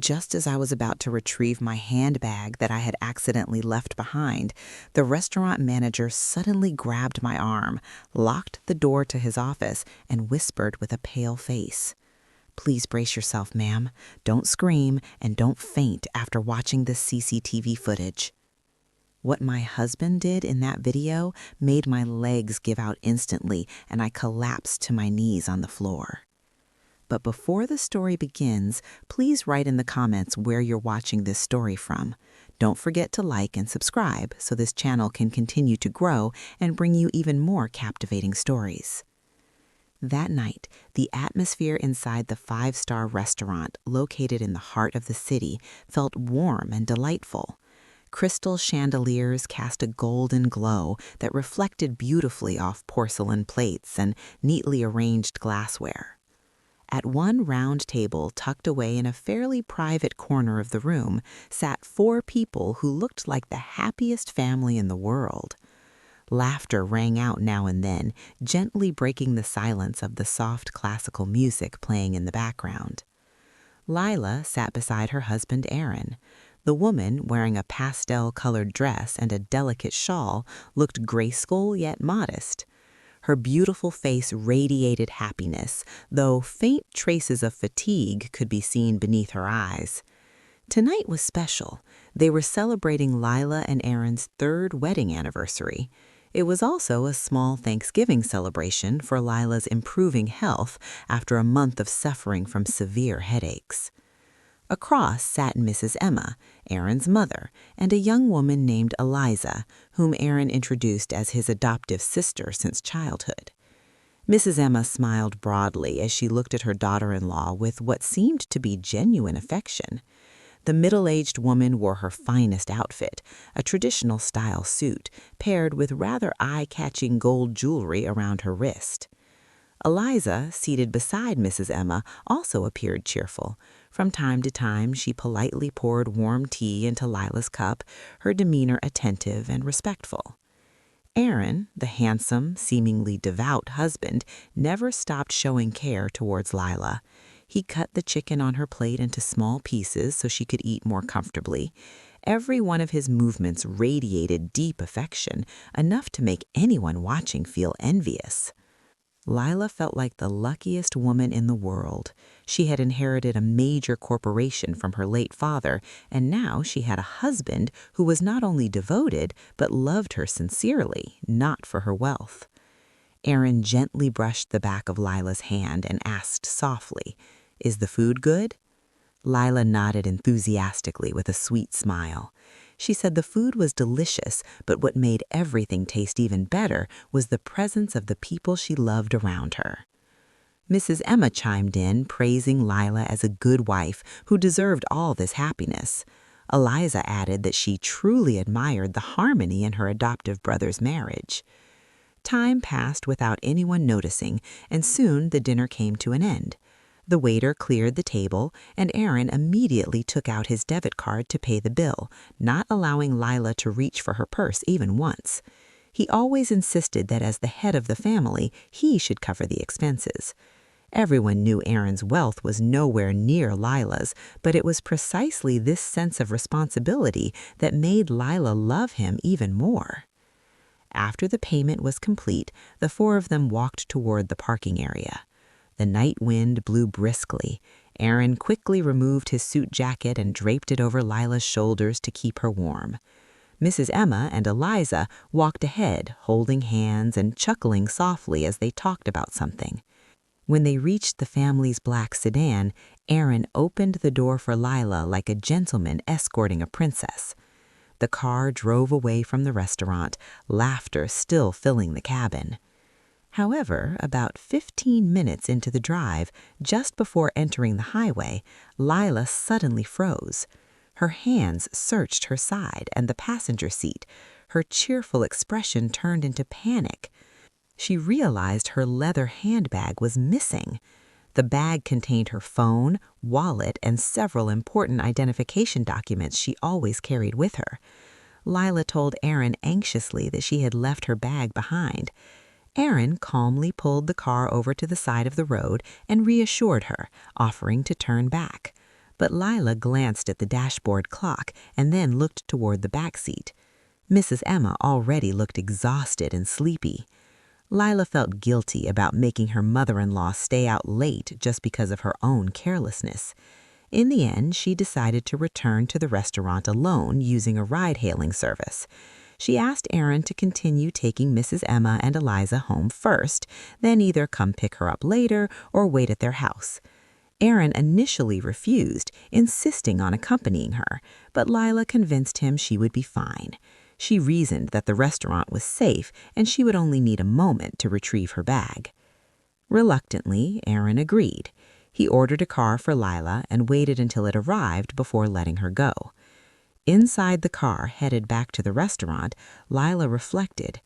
Just as I was about to retrieve my handbag that I had accidentally left behind, the restaurant manager suddenly grabbed my arm, locked the door to his office, and whispered with a pale face, "Please brace yourself, ma'am. Don't scream and don't faint after watching this CCTV footage." What my husband did in that video made my legs give out instantly, and I collapsed to my knees on the floor. But before the story begins, please write in the comments where you're watching this story from. Don't forget to like and subscribe so this channel can continue to grow and bring you even more captivating stories. That night, the atmosphere inside the five-star restaurant located in the heart of the city felt warm and delightful. Crystal chandeliers cast a golden glow that reflected beautifully off porcelain plates and neatly arranged glassware. At one round table tucked away in a fairly private corner of the room sat 4 people who looked like the happiest family in the world. Laughter rang out now and then, gently breaking the silence of the soft classical music playing in the background. Lila sat beside her husband Aaron. The woman, wearing a pastel-colored dress and a delicate shawl, looked graceful yet modest. Her beautiful face radiated happiness, though faint traces of fatigue could be seen beneath her eyes. Tonight was special. They were celebrating Lila and Aaron's 3rd wedding anniversary. It was also a small Thanksgiving celebration for Lila's improving health after a month of suffering from severe headaches. Across sat Mrs. Emma, Aaron's mother, and a young woman named Eliza, whom Aaron introduced as his adoptive sister since childhood. Mrs. Emma smiled broadly as she looked at her daughter-in-law with what seemed to be genuine affection. The middle-aged woman wore her finest outfit, a traditional-style suit, paired with rather eye-catching gold jewelry around her wrist. Eliza, seated beside Mrs. Emma, also appeared cheerful. From time to time, she politely poured warm tea into Lila's cup, her demeanor attentive and respectful. Aaron, the handsome, seemingly devout husband, never stopped showing care towards Lila. He cut the chicken on her plate into small pieces so she could eat more comfortably. Every one of his movements radiated deep affection, enough to make anyone watching feel envious. Lila felt like the luckiest woman in the world. She had inherited a major corporation from her late father, and now she had a husband who was not only devoted, but loved her sincerely, not for her wealth. Aaron gently brushed the back of Lila's hand and asked softly, "Is the food good?" Lila nodded enthusiastically with a sweet smile. She said the food was delicious, but what made everything taste even better was the presence of the people she loved around her. Mrs. Emma chimed in, praising Lila as a good wife who deserved all this happiness. Eliza added that she truly admired the harmony in her adoptive brother's marriage. Time passed without anyone noticing, and soon the dinner came to an end. The waiter cleared the table, and Aaron immediately took out his debit card to pay the bill, not allowing Lila to reach for her purse even once. He always insisted that as the head of the family, he should cover the expenses. Everyone knew Aaron's wealth was nowhere near Lila's, but it was precisely this sense of responsibility that made Lila love him even more. After the payment was complete, the 4 of them walked toward the parking area. The night wind blew briskly. Aaron quickly removed his suit jacket and draped it over Lila's shoulders to keep her warm. Mrs. Emma and Eliza walked ahead, holding hands and chuckling softly as they talked about something. When they reached the family's black sedan, Aaron opened the door for Lila like a gentleman escorting a princess. The car drove away from the restaurant, laughter still filling the cabin. However, about 15 minutes into the drive, just before entering the highway, Lila suddenly froze. Her hands searched her side and the passenger seat. Her cheerful expression turned into panic. She realized her leather handbag was missing. The bag contained her phone, wallet, and several important identification documents she always carried with her. Lila told Aaron anxiously that she had left her bag behind. Aaron calmly pulled the car over to the side of the road and reassured her, offering to turn back. but Lila glanced at the dashboard clock and then looked toward the back seat. Mrs. Emma already looked exhausted and sleepy. Lila felt guilty about making her mother-in-law stay out late just because of her own carelessness. In the end, she decided to return to the restaurant alone using a ride-hailing service. She asked Aaron to continue taking Mrs. Emma and Eliza home first, then either come pick her up later or wait at their house. Aaron initially refused, insisting on accompanying her, but Lila convinced him she would be fine. She reasoned that the restaurant was safe and she would only need a moment to retrieve her bag. Reluctantly, Aaron agreed. He ordered a car for Lila and waited until it arrived before letting her go. Inside the car headed back to the restaurant, Lila reflected.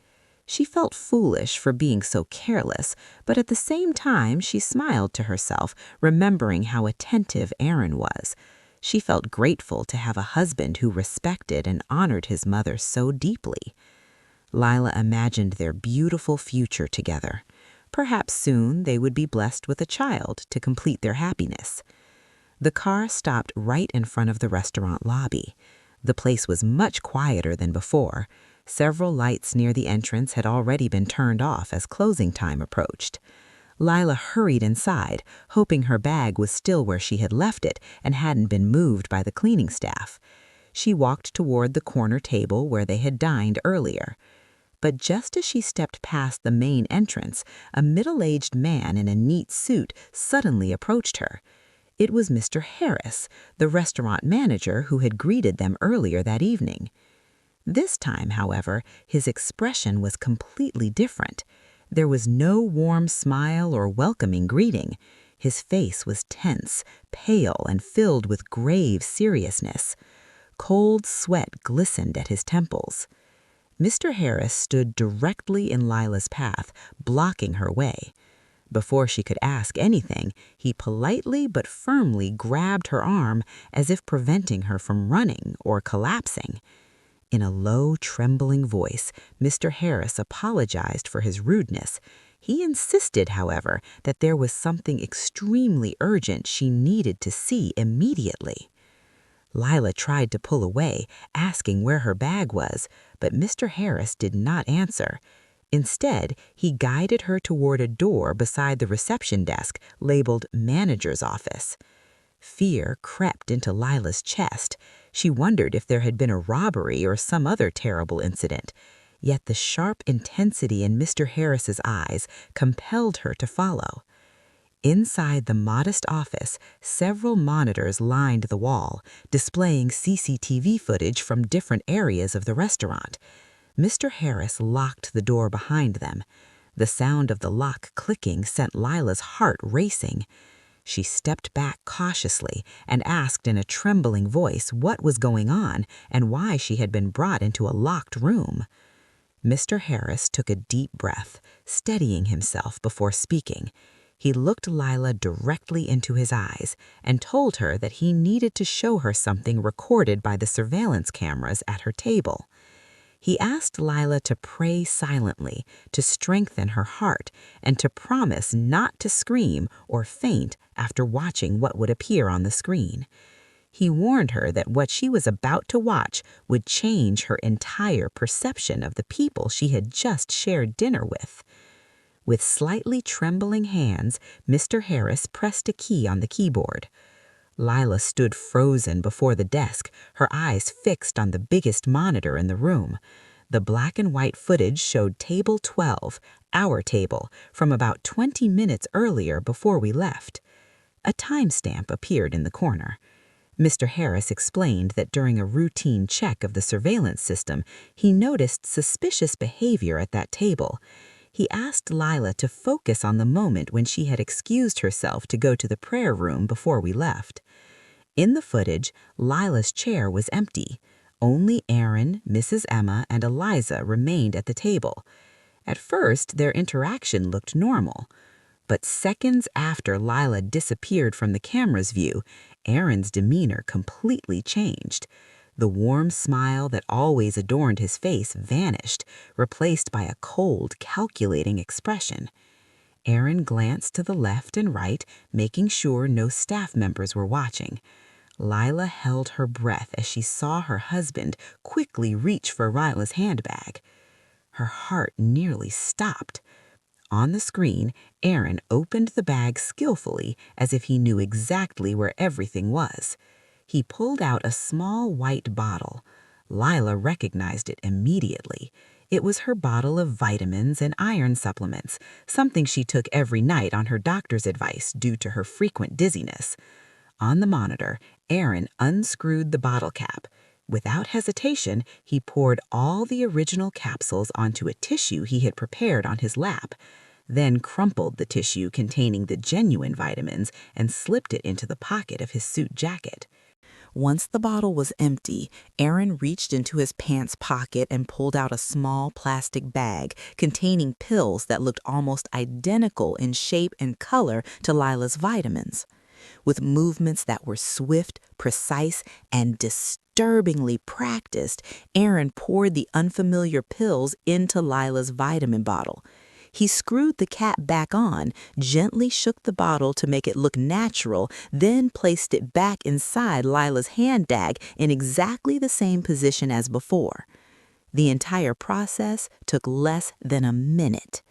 She felt foolish for being so careless, but at the same time she smiled to herself, remembering how attentive Aaron was. She felt grateful to have a husband who respected and honored his mother so deeply. Lila imagined their beautiful future together. Perhaps soon they would be blessed with a child to complete their happiness. The car stopped right in front of the restaurant lobby. The place was much quieter than before. Several lights near the entrance had already been turned off as closing time approached. Lila hurried inside, hoping her bag was still where she had left it and hadn't been moved by the cleaning staff. She walked toward the corner table where they had dined earlier. But just as she stepped past the main entrance, a middle-aged man in a neat suit suddenly approached her. It was Mr. Harris, the restaurant manager who had greeted them earlier that evening. This time, however, his expression was completely different. There was no warm smile or welcoming greeting. His face was tense, pale, and filled with grave seriousness. Cold sweat glistened at his temples. Mr. Harris stood directly in Lila's path, blocking her way. Before she could ask anything, he politely but firmly grabbed her arm as if preventing her from running or collapsing. In a low, trembling voice, Mr. Harris apologized for his rudeness. He insisted, however, that there was something extremely urgent she needed to see immediately. Lila tried to pull away, asking where her bag was, but Mr. Harris did not answer. Instead, he guided her toward a door beside the reception desk labeled Manager's Office. Fear crept into Lila's chest. She wondered if there had been a robbery or some other terrible incident. Yet the sharp intensity in Mr. Harris's eyes compelled her to follow. Inside the modest office, several monitors lined the wall, displaying CCTV footage from different areas of the restaurant. Mr. Harris locked the door behind them. The sound of the lock clicking sent Lila's heart racing. She stepped back cautiously and asked in a trembling voice what was going on and why she had been brought into a locked room. Mr. Harris took a deep breath, steadying himself before speaking. He looked Lila directly into his eyes and told her that he needed to show her something recorded by the surveillance cameras at her table. He asked Lila to pray silently, to strengthen her heart, and to promise not to scream or faint after watching what would appear on the screen. He warned her that what she was about to watch would change her entire perception of the people she had just shared dinner with. With slightly trembling hands, Mr. Harris pressed a key on the keyboard. Lila stood frozen before the desk, her eyes fixed on the biggest monitor in the room. The black and white footage showed Table 12, our table, from about 20 minutes earlier before we left. A timestamp appeared in the corner. Mr. Harris explained that during a routine check of the surveillance system, he noticed suspicious behavior at that table. He asked Lila to focus on the moment when she had excused herself to go to the prayer room before we left. In the footage, Lila's chair was empty. Only Aaron, Mrs. Emma, and Eliza remained at the table. At first, their interaction looked normal. But seconds after Lila disappeared from the camera's view, Aaron's demeanor completely changed. The warm smile that always adorned his face vanished, replaced by a cold, calculating expression. Aaron glanced to the left and right, making sure no staff members were watching. Lila held her breath as she saw her husband quickly reach for Lila's handbag. Her heart nearly stopped. On the screen, Aaron opened the bag skillfully as if he knew exactly where everything was. He pulled out a small white bottle. Lila recognized it immediately. It was her bottle of vitamins and iron supplements, something she took every night on her doctor's advice due to her frequent dizziness. On the monitor, Aaron unscrewed the bottle cap. Without hesitation, he poured all the original capsules onto a tissue he had prepared on his lap, then crumpled the tissue containing the genuine vitamins and slipped it into the pocket of his suit jacket. Once the bottle was empty, Aaron reached into his pants pocket and pulled out a small plastic bag containing pills that looked almost identical in shape and color to Lila's vitamins. With movements that were swift, precise, and disturbingly practiced, Aaron poured the unfamiliar pills into Lila's vitamin bottle. He screwed the cap back on, gently shook the bottle to make it look natural, then placed it back inside Lila's handbag in exactly the same position as before. The entire process took less than a minute.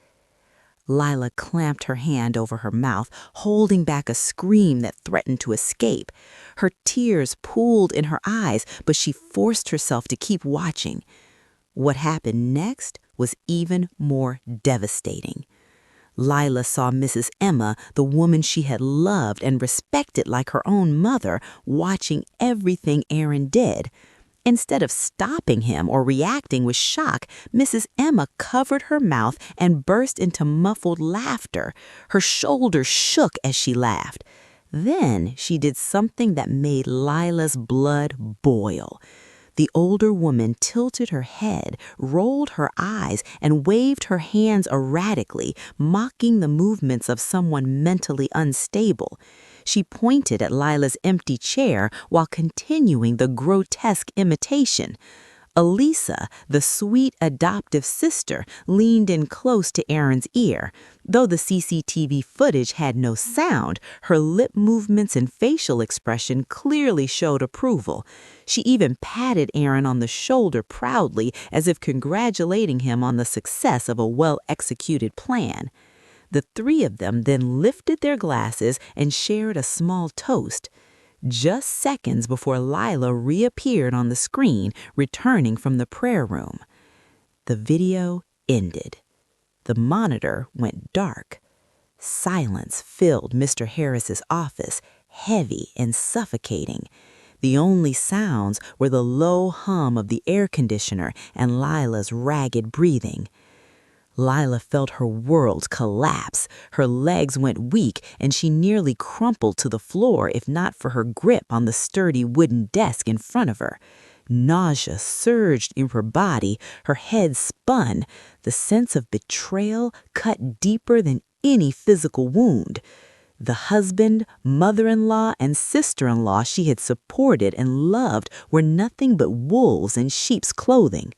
Lila clamped her hand over her mouth, holding back a scream that threatened to escape. Her tears pooled in her eyes, but she forced herself to keep watching. What happened next was even more devastating. Lila saw Mrs. Emma, the woman she had loved and respected like her own mother, watching everything Aaron did. Instead of stopping him or reacting with shock, Mrs. Emma covered her mouth and burst into muffled laughter. Her shoulders shook as she laughed. Then she did something that made Lila's blood boil. The older woman tilted her head, rolled her eyes, and waved her hands erratically, mocking the movements of someone mentally unstable. She pointed at Lila's empty chair while continuing the grotesque imitation. Elisa, the sweet adoptive sister, leaned in close to Aaron's ear. Though the CCTV footage had no sound, her lip movements and facial expression clearly showed approval. She even patted Aaron on the shoulder proudly, as if congratulating him on the success of a well-executed plan. The three of them then lifted their glasses and shared a small toast. Just seconds before Lila reappeared on the screen, returning from the prayer room. The video ended. The monitor went dark. Silence filled Mr. Harris's office, heavy and suffocating. The only sounds were the low hum of the air conditioner and Lila's ragged breathing. Lila felt her world collapse. Her legs went weak, and she nearly crumpled to the floor if not for her grip on the sturdy wooden desk in front of her. Nausea surged in her body. Her head spun. The sense of betrayal cut deeper than any physical wound. The husband, mother-in-law, and sister-in-law she had supported and loved were nothing but wolves in sheep's clothing.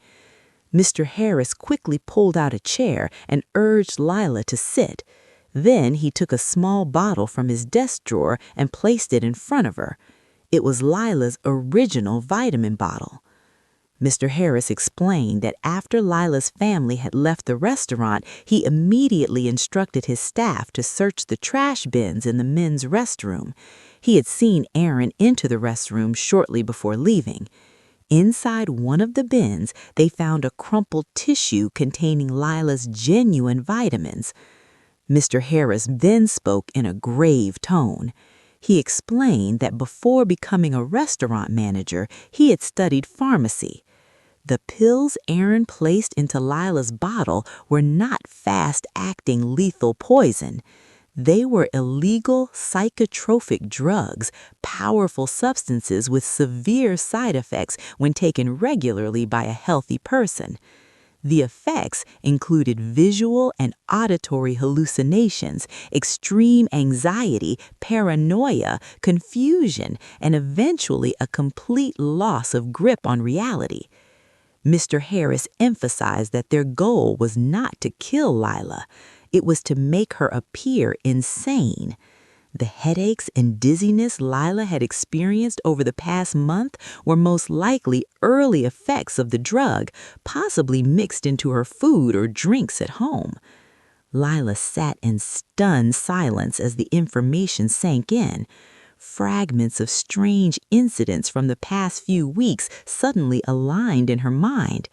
Mr. Harris quickly pulled out a chair and urged Lila to sit. Then he took a small bottle from his desk drawer and placed it in front of her. It was Lila's original vitamin bottle. Mr. Harris explained that after Lila's family had left the restaurant, he immediately instructed his staff to search the trash bins in the men's restroom. He had seen Aaron enter the restroom shortly before leaving. Inside one of the bins, they found a crumpled tissue containing Lila's genuine vitamins. Mr. Harris then spoke in a grave tone. He explained that before becoming a restaurant manager, he had studied pharmacy. The pills Aaron placed into Lila's bottle were not fast-acting lethal poison. They were illegal psychotropic drugs, powerful substances with severe side effects when taken regularly by a healthy person. The effects included visual and auditory hallucinations, extreme anxiety, paranoia, confusion, and eventually a complete loss of grip on reality. Mr. Harris emphasized that their goal was not to kill Lila. It was to make her appear insane. The headaches and dizziness Lila had experienced over the past month were most likely early effects of the drug, possibly mixed into her food or drinks at home. Lila sat in stunned silence as the information sank in. Fragments of strange incidents from the past few weeks suddenly aligned in her mind.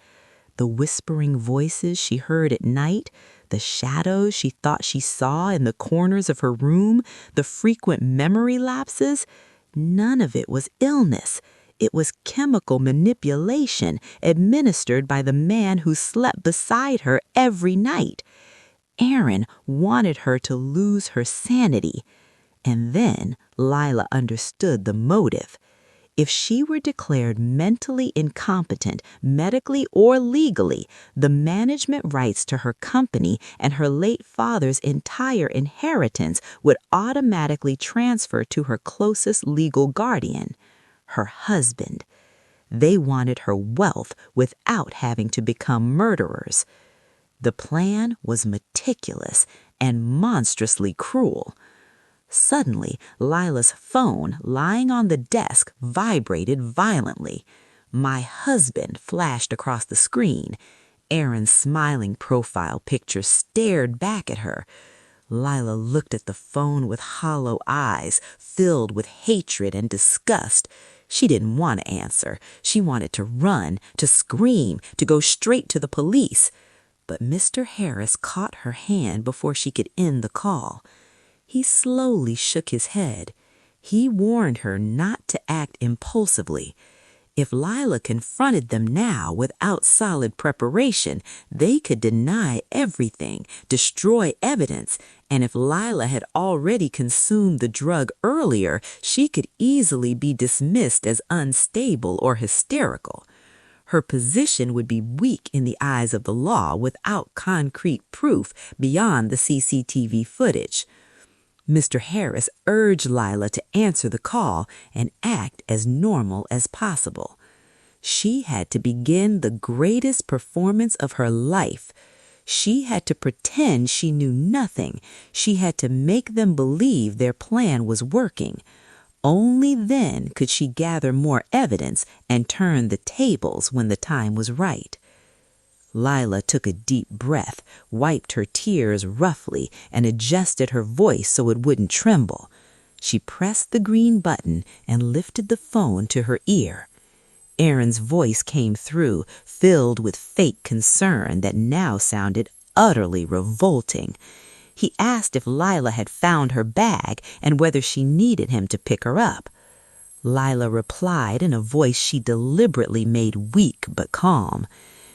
The whispering voices she heard at night, the shadows she thought she saw in the corners of her room, the frequent memory lapses, none of it was illness. It was chemical manipulation administered by the man who slept beside her every night. Aaron wanted her to lose her sanity. And then Lila understood the motive. If she were declared mentally incompetent, medically or legally, the management rights to her company and her late father's entire inheritance would automatically transfer to her closest legal guardian, her husband. They wanted her wealth without having to become murderers. The plan was meticulous and monstrously cruel. Suddenly, Lila's phone, lying on the desk, vibrated violently. "My husband" flashed across the screen. Aaron's smiling profile picture stared back at her. Lila looked at the phone with hollow eyes, filled with hatred and disgust. She didn't want to answer. She wanted to run, to scream, to go straight to the police. But Mr. Harris caught her hand before she could end the call. He slowly shook his head. He warned her not to act impulsively. If Lila confronted them now without solid preparation, they could deny everything, destroy evidence, and if Lila had already consumed the drug earlier, she could easily be dismissed as unstable or hysterical. Her position would be weak in the eyes of the law without concrete proof beyond the CCTV footage. Mr. Harris urged Lila to answer the call and act as normal as possible. She had to begin the greatest performance of her life. She had to pretend she knew nothing. She had to make them believe their plan was working. Only then could she gather more evidence and turn the tables when the time was right. Lila took a deep breath, wiped her tears roughly, and adjusted her voice so it wouldn't tremble. She pressed the green button and lifted the phone to her ear. Aaron's voice came through, filled with fake concern that now sounded utterly revolting. He asked if Lila had found her bag and whether she needed him to pick her up. Lila replied in a voice she deliberately made weak but calm.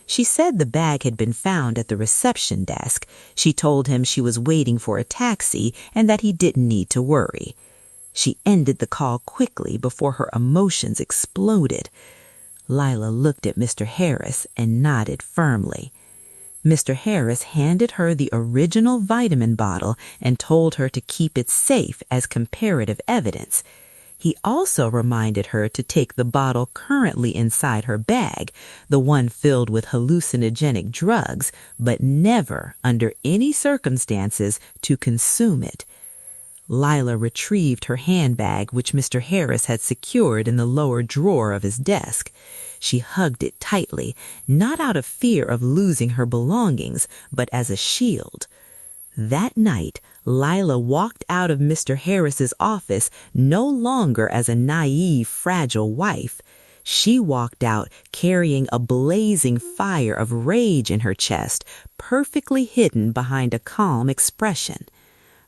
She said the bag had been found at the reception desk. She told him she was waiting for a taxi and that he didn't need to worry. She ended the call quickly before her emotions exploded. Lila looked at Mr. Harris and nodded firmly. Mr. Harris handed her the original vitamin bottle and told her to keep it safe as comparative evidence. He also reminded her to take the bottle currently inside her bag, the one filled with hallucinogenic drugs, but never, under any circumstances, to consume it. Lila retrieved her handbag, which Mr. Harris had secured in the lower drawer of his desk. She hugged it tightly, not out of fear of losing her belongings, but as a shield. That night, Lila walked out of Mr. Harris's office no longer as a naive, fragile wife. She walked out carrying a blazing fire of rage in her chest, perfectly hidden behind a calm expression.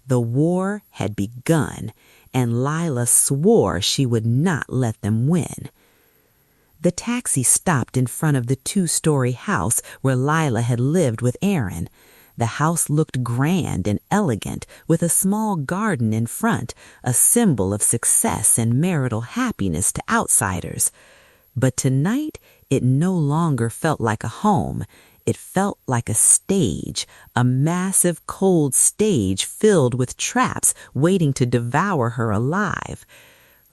The war had begun, and Lila swore she would not let them win. The taxi stopped in front of the 2-story house where Lila had lived with Aaron. The house looked grand and elegant, with a small garden in front, a symbol of success and marital happiness to outsiders. But tonight, it no longer felt like a home. It felt like a stage, a massive, cold stage filled with traps waiting to devour her alive.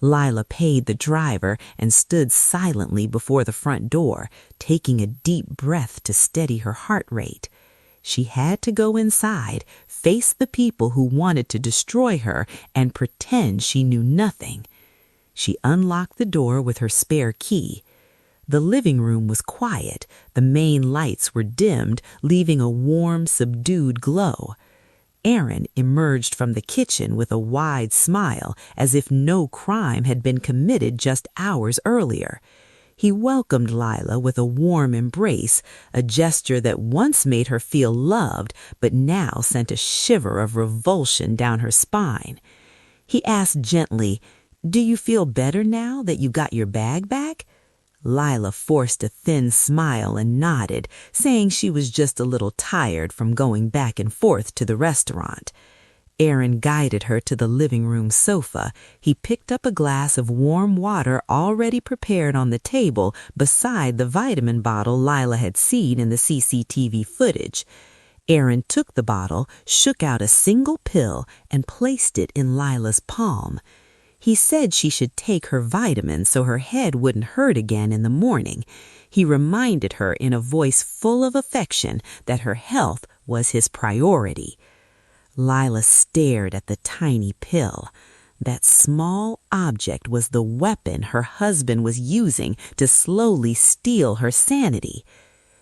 Lila paid the driver and stood silently before the front door, taking a deep breath to steady her heart rate. She had to go inside, face the people who wanted to destroy her, and pretend she knew nothing. She unlocked the door with her spare key. The living room was quiet. The main lights were dimmed, leaving a warm, subdued glow. Aaron emerged from the kitchen with a wide smile, as if no crime had been committed just hours earlier. He welcomed Lila with a warm embrace, a gesture that once made her feel loved, but now sent a shiver of revulsion down her spine. He asked gently, "Do you feel better now that you got your bag back?" Lila forced a thin smile and nodded, saying she was just a little tired from going back and forth to the restaurant. Aaron guided her to the living room sofa. He picked up a glass of warm water already prepared on the table beside the vitamin bottle Lila had seen in the CCTV footage. Aaron took the bottle, shook out a single pill, and placed it in Lila's palm. He said she should take her vitamins so her head wouldn't hurt again in the morning. He reminded her in a voice full of affection that her health was his priority. Lila stared at the tiny pill. That small object was the weapon her husband was using to slowly steal her sanity.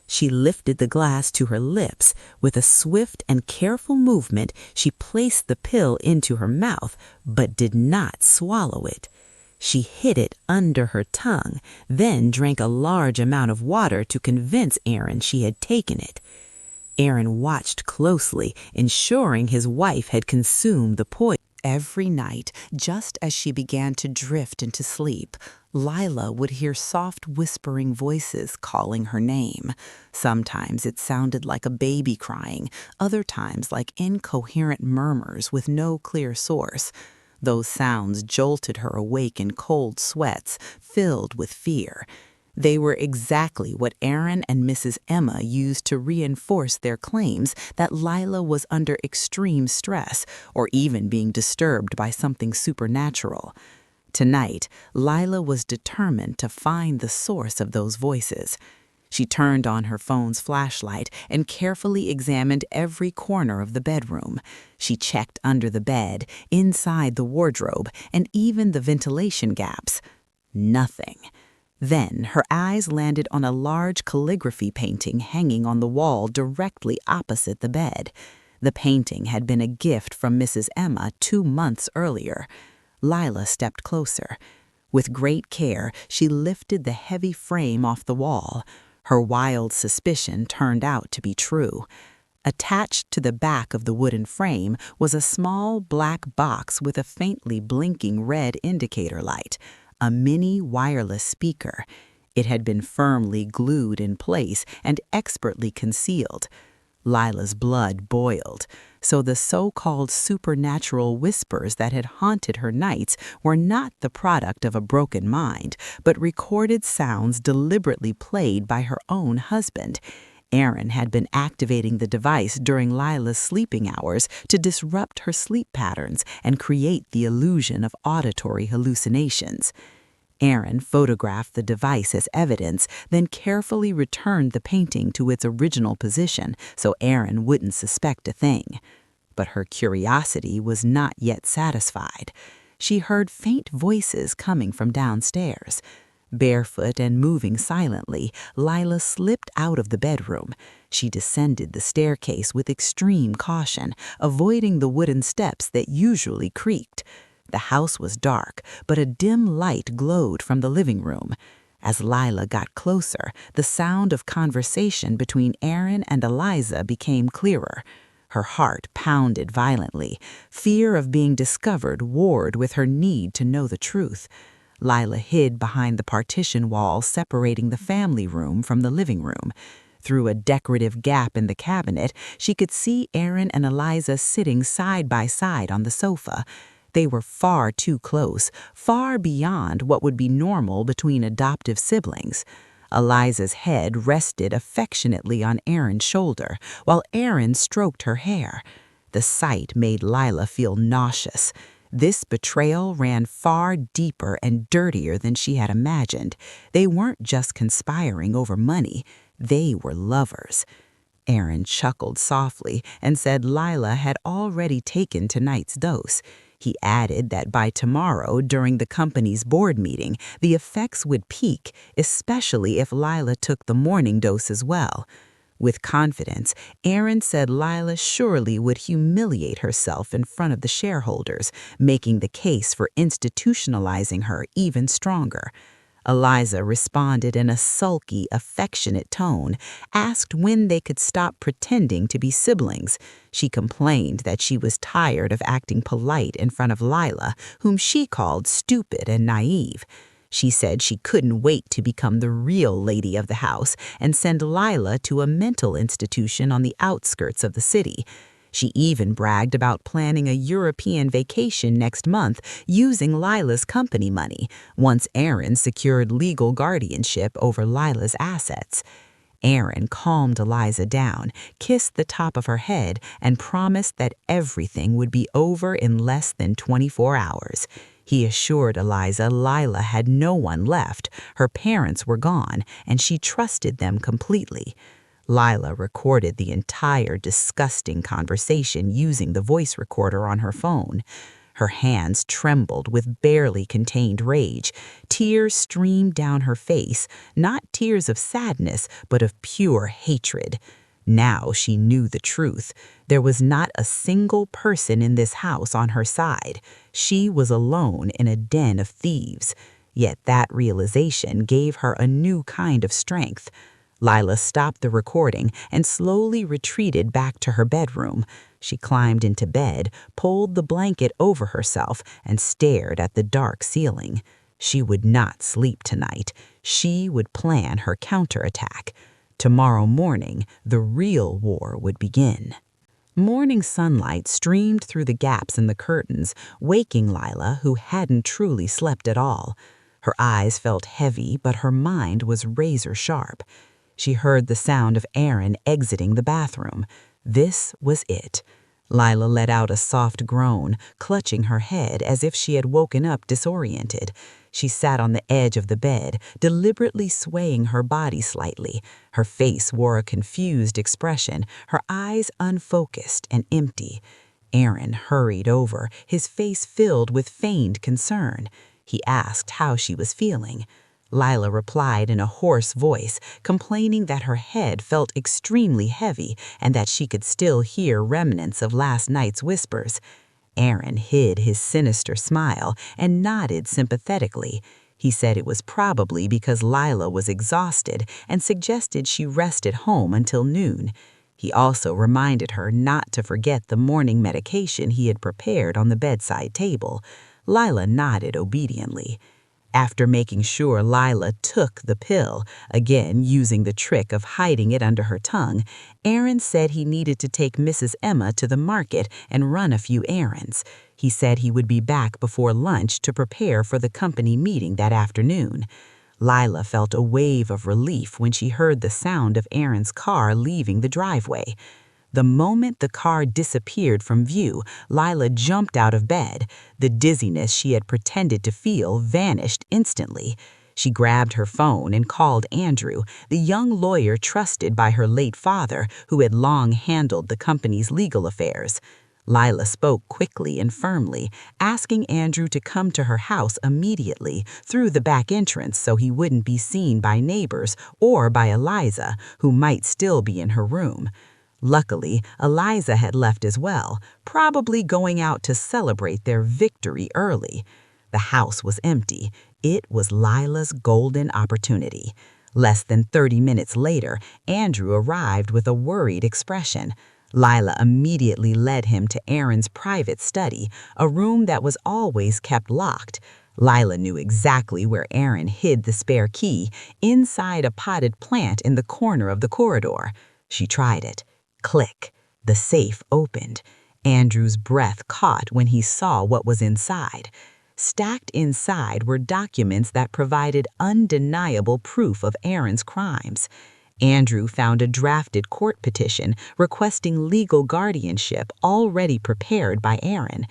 She lifted the glass to her lips. With a swift and careful movement, she placed the pill into her mouth, but did not swallow it. She hid it under her tongue, then drank a large amount of water to convince Aaron she had taken it. Aaron watched closely, ensuring his wife had consumed the poison. Every night, just as she began to drift into sleep, Lila would hear soft whispering voices calling her name. Sometimes it sounded like a baby crying, other times like incoherent murmurs with no clear source. Those sounds jolted her awake in cold sweats, filled with fear. They were exactly what Aaron and Mrs. Emma used to reinforce their claims that Lila was under extreme stress or even being disturbed by something supernatural. Tonight, Lila was determined to find the source of those voices. She turned on her phone's flashlight and carefully examined every corner of the bedroom. She checked under the bed, inside the wardrobe, and even the ventilation gaps. Nothing. Then her eyes landed on a large calligraphy painting hanging on the wall directly opposite the bed. The painting had been a gift from Mrs. Emma 2 months earlier. Lila stepped closer. With great care, she lifted the heavy frame off the wall. Her wild suspicion turned out to be true. Attached to the back of the wooden frame was a small black box with a faintly blinking red indicator light. A mini wireless speaker. It had been firmly glued in place and expertly concealed. Lila's blood boiled. So the so-called supernatural whispers that had haunted her nights were not the product of a broken mind, but recorded sounds deliberately played by her own husband. Aaron had been activating the device during Lila's sleeping hours to disrupt her sleep patterns and create the illusion of auditory hallucinations. Aaron photographed the device as evidence, then carefully returned the painting to its original position so Aaron wouldn't suspect a thing. But her curiosity was not yet satisfied. She heard faint voices coming from downstairs. Barefoot and moving silently, Lila slipped out of the bedroom. She descended the staircase with extreme caution, avoiding the wooden steps that usually creaked. The house was dark, but a dim light glowed from the living room. As Lila got closer, the sound of conversation between Aaron and Eliza became clearer. Her heart pounded violently. Fear of being discovered warred with her need to know the truth. Lila hid behind the partition wall separating the family room from the living room. Through a decorative gap in the cabinet, she could see Aaron and Eliza sitting side by side on the sofa. They were far too close, far beyond what would be normal between adoptive siblings. Eliza's head rested affectionately on Aaron's shoulder, while Aaron stroked her hair. The sight made Lila feel nauseous. This betrayal ran far deeper and dirtier than she had imagined. They weren't just conspiring over money. They were lovers. Aaron chuckled softly and said Lila had already taken tonight's dose. He added that by tomorrow, during the company's board meeting, the effects would peak, especially if Lila took the morning dose as well. With confidence, Aaron said Lila surely would humiliate herself in front of the shareholders, making the case for institutionalizing her even stronger. Eliza responded in a sulky, affectionate tone, asked when they could stop pretending to be siblings. She complained that she was tired of acting polite in front of Lila, whom she called stupid and naive. She said she couldn't wait to become the real lady of the house and send Lila to a mental institution on the outskirts of the city. She even bragged about planning a European vacation next month using Lila's company money, once Aaron secured legal guardianship over Lila's assets. Aaron calmed Eliza down, kissed the top of her head, and promised that everything would be over in less than 24 hours. He assured Eliza Lila had no one left, her parents were gone, and she trusted them completely. Lila recorded the entire disgusting conversation using the voice recorder on her phone. Her hands trembled with barely contained rage. Tears streamed down her face, not tears of sadness, but of pure hatred. Now she knew the truth. There was not a single person in this house on her side. She was alone in a den of thieves. Yet that realization gave her a new kind of strength. Lila stopped the recording and slowly retreated back to her bedroom. She climbed into bed, pulled the blanket over herself, and stared at the dark ceiling. She would not sleep tonight. She would plan her counterattack. Tomorrow morning, the real war would begin. Morning sunlight streamed through the gaps in the curtains, waking Lila, who hadn't truly slept at all. Her eyes felt heavy, but her mind was razor sharp. She heard the sound of Aaron exiting the bathroom. This was it. Lila let out a soft groan, clutching her head as if she had woken up disoriented. She sat on the edge of the bed, deliberately swaying her body slightly. Her face wore a confused expression, her eyes unfocused and empty. Aaron hurried over, his face filled with feigned concern. He asked how she was feeling. Lila replied in a hoarse voice, complaining that her head felt extremely heavy and that she could still hear remnants of last night's whispers. Aaron hid his sinister smile and nodded sympathetically. He said it was probably because Lila was exhausted and suggested she rest at home until noon. He also reminded her not to forget the morning medication he had prepared on the bedside table. Lila nodded obediently. After making sure Lila took the pill, again using the trick of hiding it under her tongue, Aaron said he needed to take Mrs. Emma to the market and run a few errands. He said he would be back before lunch to prepare for the company meeting that afternoon. Lila felt a wave of relief when she heard the sound of Aaron's car leaving the driveway. The moment the car disappeared from view, Lila jumped out of bed. The dizziness she had pretended to feel vanished instantly. She grabbed her phone and called Andrew, the young lawyer trusted by her late father, who had long handled the company's legal affairs. Lila spoke quickly and firmly, asking Andrew to come to her house immediately through the back entrance so he wouldn't be seen by neighbors or by Eliza, who might still be in her room. Luckily, Eliza had left as well, probably going out to celebrate their victory early. The house was empty. It was Lila's golden opportunity. Less than 30 minutes later, Andrew arrived with a worried expression. Lila immediately led him to Aaron's private study, a room that was always kept locked. Lila knew exactly where Aaron hid the spare key, inside a potted plant in the corner of the corridor. She tried it. Click. The safe opened. Andrew's breath caught when he saw what was inside. Stacked inside were documents that provided undeniable proof of Aaron's crimes. Andrew found a drafted court petition requesting legal guardianship already prepared by Aaron.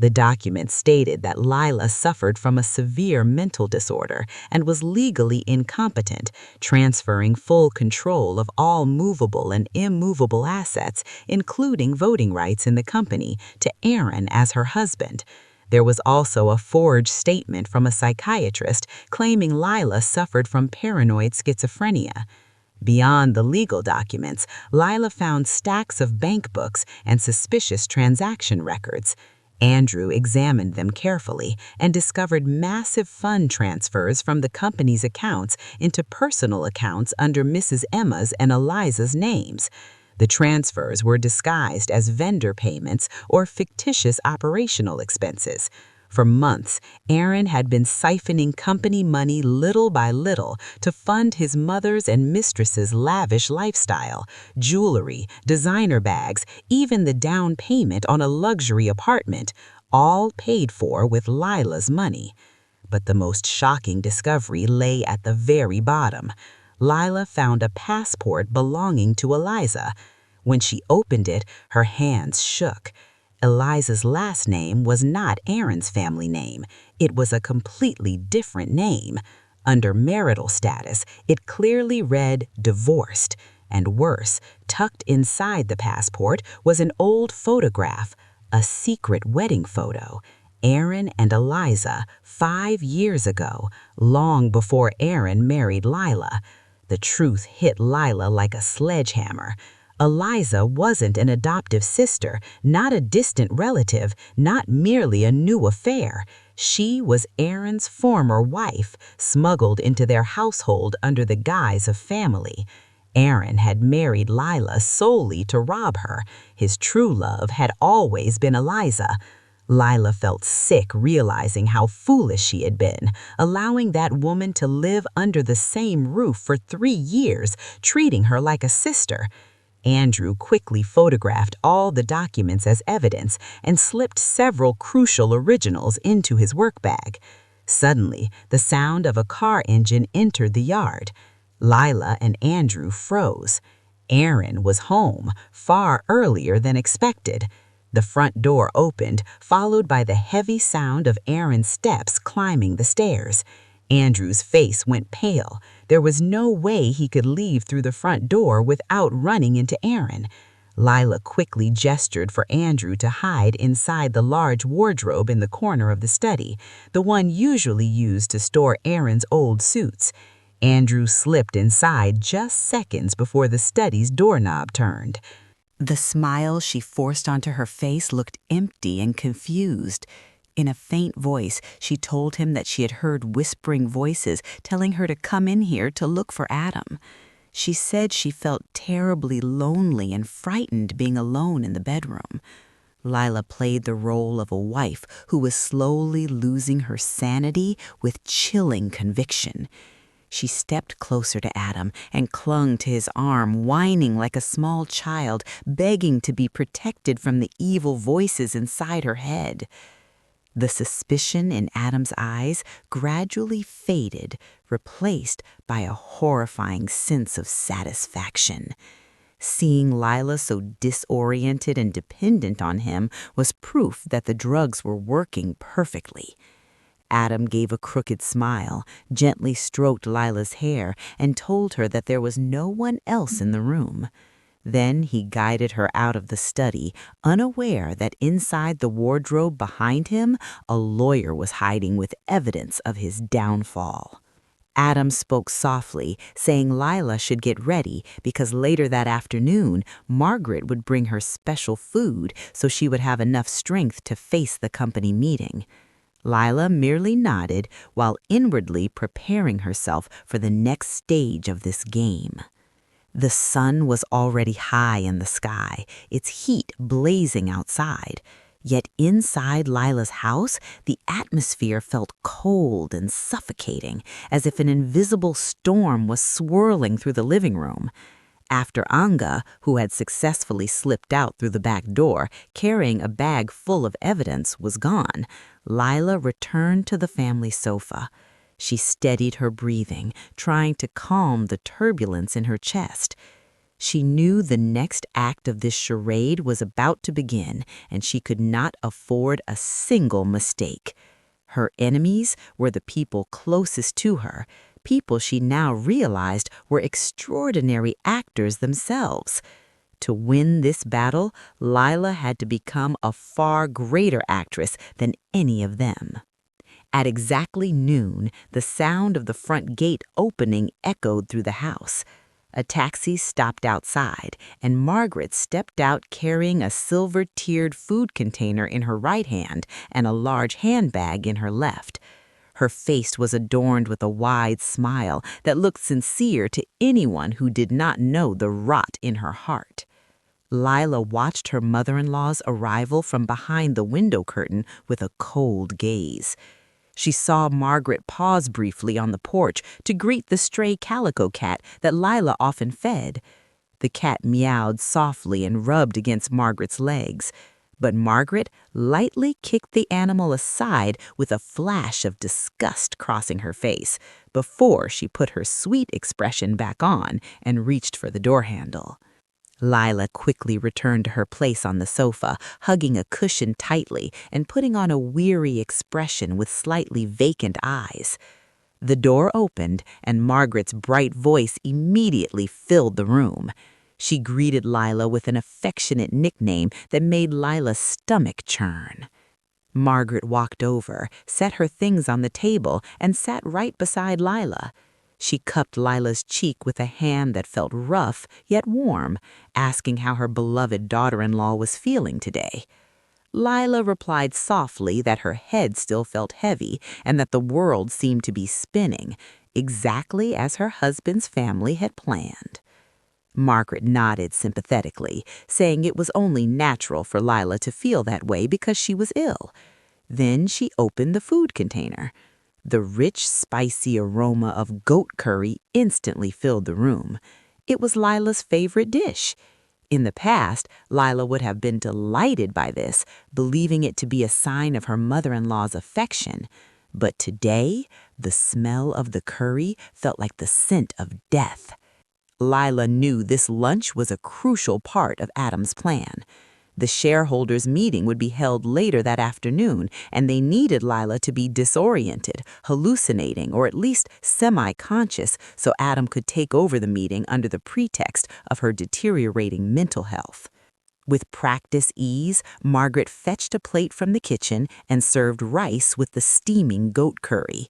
The document stated that Lila suffered from a severe mental disorder and was legally incompetent, transferring full control of all movable and immovable assets, including voting rights in the company, to Aaron as her husband. There was also a forged statement from a psychiatrist claiming Lila suffered from paranoid schizophrenia. Beyond the legal documents, Lila found stacks of bank books and suspicious transaction records. Andrew examined them carefully and discovered massive fund transfers from the company's accounts into personal accounts under Mrs. Emma's and Eliza's names. The transfers were disguised as vendor payments or fictitious operational expenses. For months, Aaron had been siphoning company money little by little to fund his mother's and mistress's lavish lifestyle, jewelry, designer bags, even the down payment on a luxury apartment, all paid for with Lila's money. But the most shocking discovery lay at the very bottom. Lila found a passport belonging to Eliza. When she opened it, her hands shook. Eliza's last name was not Aaron's family name. It was a completely different name. Under marital status, it clearly read divorced. And worse, tucked inside the passport was an old photograph, a secret wedding photo. Aaron and Eliza, 5 years ago, long before Aaron married Lila. The truth hit Lila like a sledgehammer. Eliza wasn't an adoptive sister, not a distant relative, not merely a new affair. She was Aaron's former wife, smuggled into their household under the guise of family. Aaron had married Lila solely to rob her. His true love had always been Eliza. Lila felt sick realizing how foolish she had been, allowing that woman to live under the same roof for 3 years, treating her like a sister. Andrew quickly photographed all the documents as evidence and slipped several crucial originals into his work bag. Suddenly, the sound of a car engine entered the yard. Lila and Andrew froze. Aaron was home far earlier than expected. The front door opened, followed by the heavy sound of Aaron's steps climbing the stairs. Andrew's face went pale. There was no way he could leave through the front door without running into Aaron. Lila quickly gestured for Andrew to hide inside the large wardrobe in the corner of the study, the one usually used to store Aaron's old suits. Andrew slipped inside just seconds before the study's doorknob turned. The smile she forced onto her face looked empty and confused. In a faint voice, she told him that she had heard whispering voices telling her to come in here to look for Adam. She said she felt terribly lonely and frightened being alone in the bedroom. Lila played the role of a wife who was slowly losing her sanity with chilling conviction. She stepped closer to Adam and clung to his arm, whining like a small child, begging to be protected from the evil voices inside her head. The suspicion in Adam's eyes gradually faded, replaced by a horrifying sense of satisfaction. Seeing Lila so disoriented and dependent on him was proof that the drugs were working perfectly. Adam gave a crooked smile, gently stroked Lila's hair, and told her that there was no one else in the room. Then he guided her out of the study, unaware that inside the wardrobe behind him, a lawyer was hiding with evidence of his downfall. Adam spoke softly, saying Lila should get ready because later that afternoon, Margaret would bring her special food so she would have enough strength to face the company meeting. Lila merely nodded while inwardly preparing herself for the next stage of this game. The sun was already high in the sky, its heat blazing outside. Yet inside Lila's house, the atmosphere felt cold and suffocating, as if an invisible storm was swirling through the living room. After Anga, who had successfully slipped out through the back door, carrying a bag full of evidence, was gone, Lila returned to the family sofa. She steadied her breathing, trying to calm the turbulence in her chest. She knew the next act of this charade was about to begin, and she could not afford a single mistake. Her enemies were the people closest to her, people she now realized were extraordinary actors themselves. To win this battle, Lila had to become a far greater actress than any of them. At exactly noon, the sound of the front gate opening echoed through the house. A taxi stopped outside, and Margaret stepped out carrying a silver-tiered food container in her right hand and a large handbag in her left. Her face was adorned with a wide smile that looked sincere to anyone who did not know the rot in her heart. Lila watched her mother-in-law's arrival from behind the window curtain with a cold gaze. She saw Margaret pause briefly on the porch to greet the stray calico cat that Lila often fed. The cat meowed softly and rubbed against Margaret's legs, but Margaret lightly kicked the animal aside with a flash of disgust crossing her face before she put her sweet expression back on and reached for the door handle. Lila quickly returned to her place on the sofa, hugging a cushion tightly and putting on a weary expression with slightly vacant eyes. The door opened, and Margaret's bright voice immediately filled the room. She greeted Lila with an affectionate nickname that made Lila's stomach churn. Margaret walked over, set her things on the table, and sat right beside Lila. She cupped Lila's cheek with a hand that felt rough yet warm, asking how her beloved daughter-in-law was feeling today. Lila replied softly that her head still felt heavy and that the world seemed to be spinning, exactly as her husband's family had planned. Margaret nodded sympathetically, saying it was only natural for Lila to feel that way because she was ill. Then she opened the food container. The rich, spicy aroma of goat curry instantly filled the room. It was Lila's favorite dish. In the past, Lila would have been delighted by this, believing it to be a sign of her mother-in-law's affection. But today, the smell of the curry felt like the scent of death. Lila knew this lunch was a crucial part of Adam's plan. The shareholders' meeting would be held later that afternoon, and they needed Lila to be disoriented, hallucinating, or at least semi-conscious so Adam could take over the meeting under the pretext of her deteriorating mental health. With practice ease, Margaret fetched a plate from the kitchen and served rice with the steaming goat curry.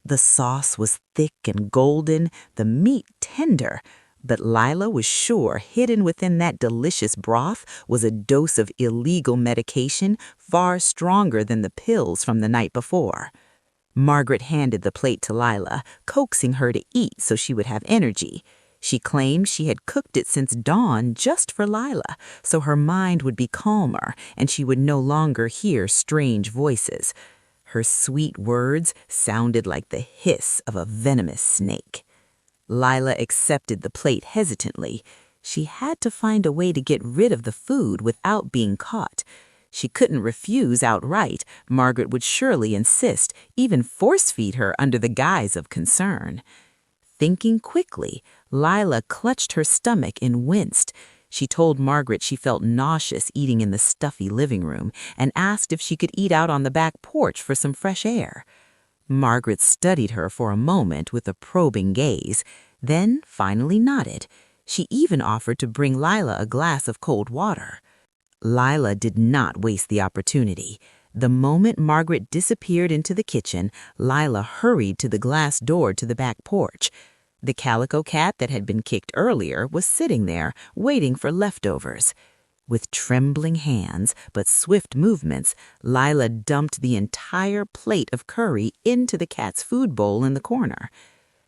The sauce was thick and golden, the meat tender, but Lila was sure hidden within that delicious broth was a dose of illegal medication far stronger than the pills from the night before. Margaret handed the plate to Lila, coaxing her to eat so she would have energy. She claimed she had cooked it since dawn just for Lila, so her mind would be calmer and she would no longer hear strange voices. Her sweet words sounded like the hiss of a venomous snake. Lila accepted the plate hesitantly. She had to find a way to get rid of the food without being caught. She couldn't refuse outright. Margaret would surely insist, even force-feed her under the guise of concern. Thinking quickly, Lila clutched her stomach and winced. She told Margaret she felt nauseous eating in the stuffy living room and asked if she could eat out on the back porch for some fresh air. Margaret studied her for a moment with a probing gaze, then finally nodded. She even offered to bring Lila a glass of cold water. Lila did not waste the opportunity. The moment Margaret disappeared into the kitchen, Lila hurried to the glass door to the back porch. The calico cat that had been kicked earlier was sitting there, waiting for leftovers. With trembling hands but swift movements, Lila dumped the entire plate of curry into the cat's food bowl in the corner.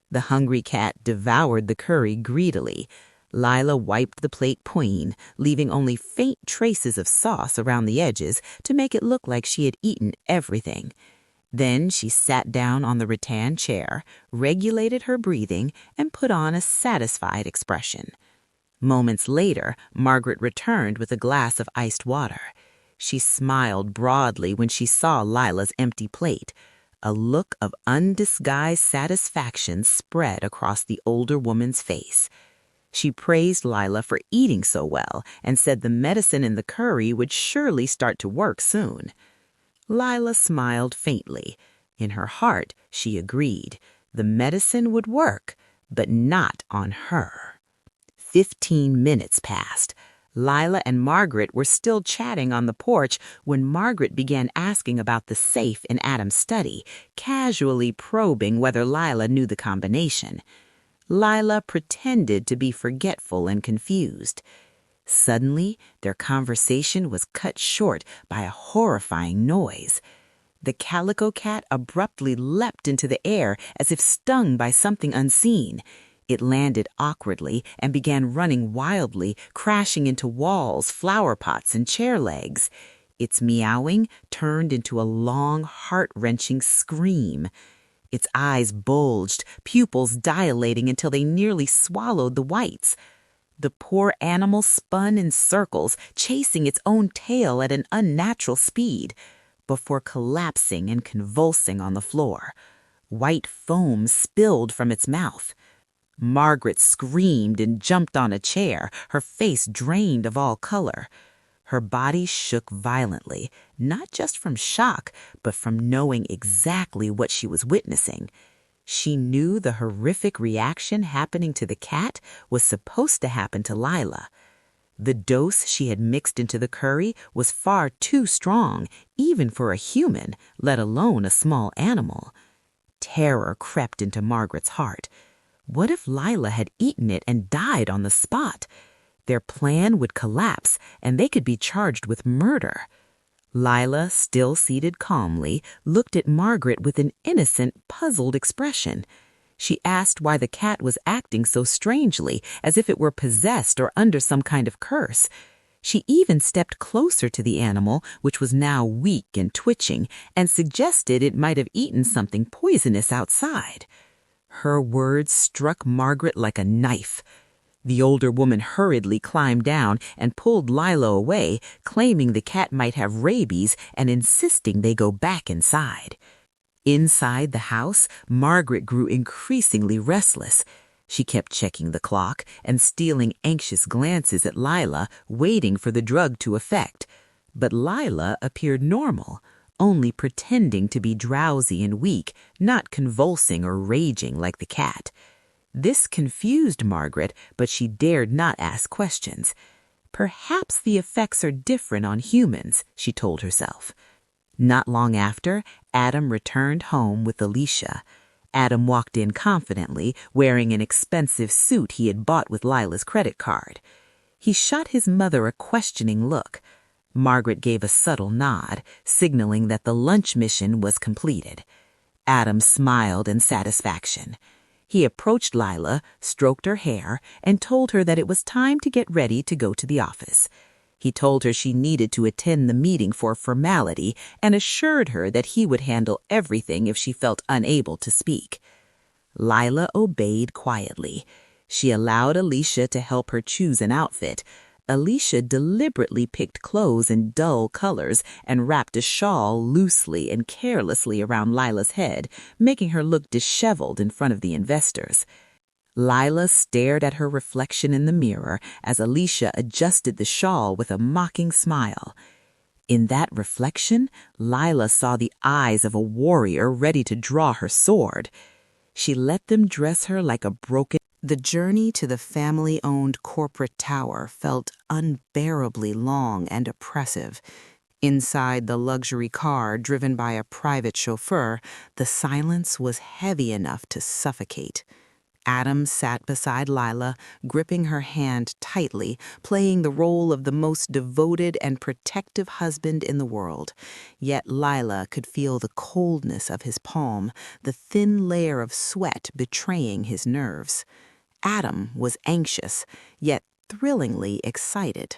The hungry cat devoured the curry greedily. Lila wiped the plate clean, leaving only faint traces of sauce around the edges to make it look like she had eaten everything. Then she sat down on the rattan chair, regulated her breathing, and put on a satisfied expression. Moments later, Margaret returned with a glass of iced water. She smiled broadly when she saw Lila's empty plate. A look of undisguised satisfaction spread across the older woman's face. She praised Lila for eating so well and said the medicine in the curry would surely start to work soon. Lila smiled faintly. In her heart, she agreed. The medicine would work, but not on her. 15 minutes passed. Lila and Margaret were still chatting on the porch when Margaret began asking about the safe in Adam's study, casually probing whether Lila knew the combination. Lila pretended to be forgetful and confused. Suddenly, their conversation was cut short by a horrifying noise. The calico cat abruptly leapt into the air as if stung by something unseen. It landed awkwardly and began running wildly, crashing into walls, flower pots, and chair legs. Its meowing turned into a long, heart-wrenching scream. Its eyes bulged, pupils dilating until they nearly swallowed the whites. The poor animal spun in circles, chasing its own tail at an unnatural speed, before collapsing and convulsing on the floor. White foam spilled from its mouth. Margaret screamed and jumped on a chair, her face drained of all color. Her body shook violently, not just from shock, but from knowing exactly what she was witnessing. She knew the horrific reaction happening to the cat was supposed to happen to Lila. The dose she had mixed into the curry was far too strong, even for a human, let alone a small animal. Terror crept into Margaret's heart. What if Lila had eaten it and died on the spot? Their plan would collapse, and they could be charged with murder. Lila, still seated calmly, looked at Margaret with an innocent, puzzled expression. She asked why the cat was acting so strangely, as if it were possessed or under some kind of curse. She even stepped closer to the animal, which was now weak and twitching, and suggested it might have eaten something poisonous outside. Her words struck Margaret like a knife. The older woman hurriedly climbed down and pulled Lila away, claiming the cat might have rabies and insisting they go back inside. Inside the house, Margaret grew increasingly restless. She kept checking the clock and stealing anxious glances at Lila, waiting for the drug to effect. But Lila appeared normal, only pretending to be drowsy and weak, not convulsing or raging like the cat. This confused Margaret, but she dared not ask questions. Perhaps the effects are different on humans, she told herself. Not long after, Adam returned home with Alicia. Adam walked in confidently, wearing an expensive suit he had bought with Lila's credit card. He shot his mother a questioning look. Margaret gave a subtle nod, signaling that the lunch mission was completed. Adam smiled in satisfaction. He approached Lila, stroked her hair, and told her that it was time to get ready to go to the office. He told her she needed to attend the meeting for formality and assured her that he would handle everything if she felt unable to speak. Lila obeyed quietly. She allowed Alicia to help her choose an outfit. Alicia deliberately picked clothes in dull colors and wrapped a shawl loosely and carelessly around Lila's head, making her look disheveled in front of the investors. Lila stared at her reflection in the mirror as Alicia adjusted the shawl with a mocking smile. In that reflection, Lila saw the eyes of a warrior ready to draw her sword. She let them dress her like a broken. The journey to the family-owned corporate tower felt unbearably long and oppressive. Inside the luxury car driven by a private chauffeur, the silence was heavy enough to suffocate. Adam sat beside Lila, gripping her hand tightly, playing the role of the most devoted and protective husband in the world. Yet Lila could feel the coldness of his palm, the thin layer of sweat betraying his nerves. Adam was anxious, yet thrillingly excited.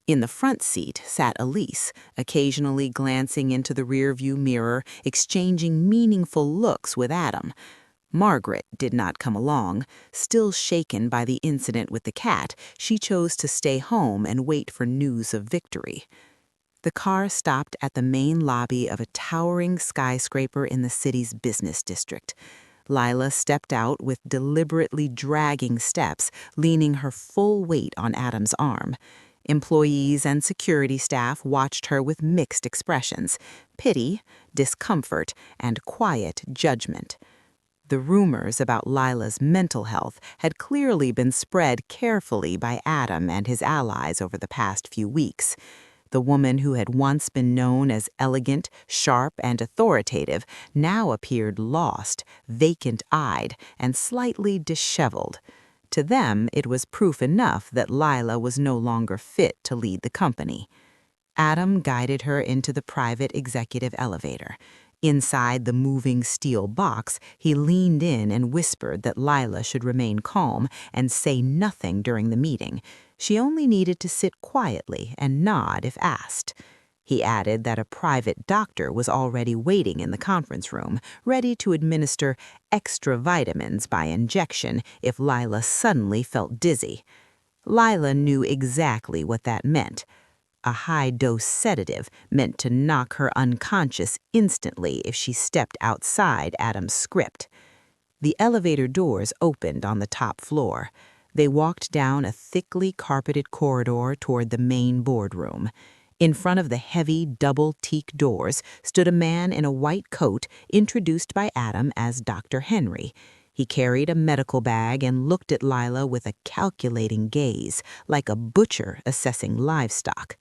In the front seat sat Elise, occasionally glancing into the rearview mirror, exchanging meaningful looks with Adam. Margaret did not come along. Still shaken by the incident with the cat, she chose to stay home and wait for news of victory. The car stopped at the main lobby of a towering skyscraper in the city's business district. Lila stepped out with deliberately dragging steps, leaning her full weight on Adam's arm. Employees and security staff watched her with mixed expressions: pity, discomfort, and quiet judgment. The rumors about Lila's mental health had clearly been spread carefully by Adam and his allies over the past few weeks. The woman who had once been known as elegant, sharp, and authoritative now appeared lost, vacant-eyed, and slightly disheveled. To them, it was proof enough that Lila was no longer fit to lead the company. Adam guided her into the private executive elevator. Inside the moving steel box, he leaned in and whispered that Lila should remain calm and say nothing during the meeting. She only needed to sit quietly and nod if asked. He added that a private doctor was already waiting in the conference room, ready to administer extra vitamins by injection if Lila suddenly felt dizzy. Lila knew exactly what that meant. A high-dose sedative meant to knock her unconscious instantly if she stepped outside Adam's script. The elevator doors opened on the top floor. They walked down a thickly carpeted corridor toward the main boardroom. In front of the heavy double teak doors stood a man in a white coat introduced by Adam as Dr. Henry. He carried a medical bag and looked at Lila with a calculating gaze, like a butcher assessing livestock.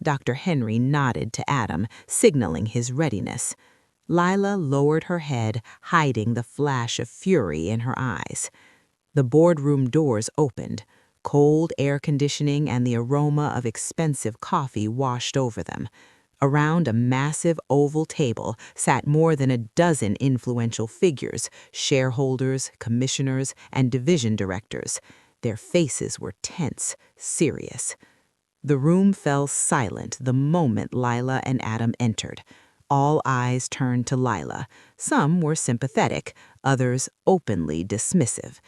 Dr. Henry nodded to Adam, signaling his readiness. Lila lowered her head, hiding the flash of fury in her eyes. The boardroom doors opened. Cold air conditioning and the aroma of expensive coffee washed over them. Around a massive oval table sat more than a dozen influential figures: shareholders, commissioners, and division directors. Their faces were tense, serious. The room fell silent the moment Lila and Adam entered. All eyes turned to Lila. Some were sympathetic, others openly dismissive.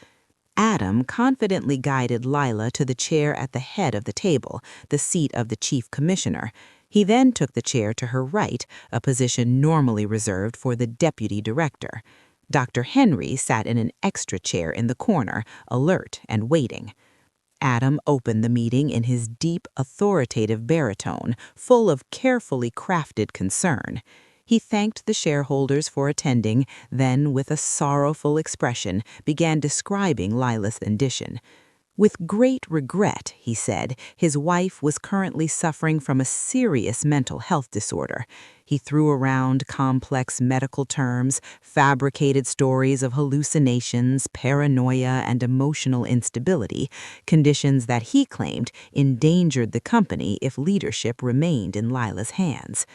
Adam confidently guided Lila to the chair at the head of the table, the seat of the chief commissioner. He then took the chair to her right, a position normally reserved for the deputy director. Dr. Henry sat in an extra chair in the corner, alert and waiting. Adam opened the meeting in his deep, authoritative baritone, full of carefully crafted concern. He thanked the shareholders for attending, then, with a sorrowful expression, began describing Lila's condition. With great regret, he said, his wife was currently suffering from a serious mental health disorder. He threw around complex medical terms, fabricated stories of hallucinations, paranoia, and emotional instability, conditions that he claimed endangered the company if leadership remained in Lila's hands.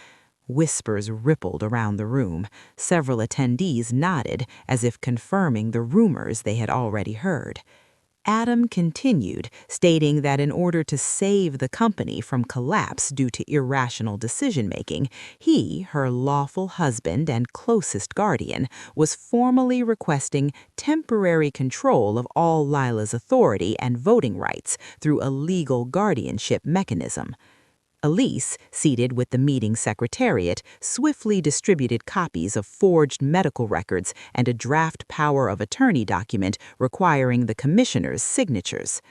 Whispers rippled around the room. Several attendees nodded, as if confirming the rumors they had already heard. Adam continued, stating that in order to save the company from collapse due to irrational decision-making, he, her lawful husband and closest guardian, was formally requesting temporary control of all Lila's authority and voting rights through a legal guardianship mechanism. Elise, seated with the meeting secretariat, swiftly distributed copies of forged medical records and a draft power of attorney document requiring the commissioner's signatures.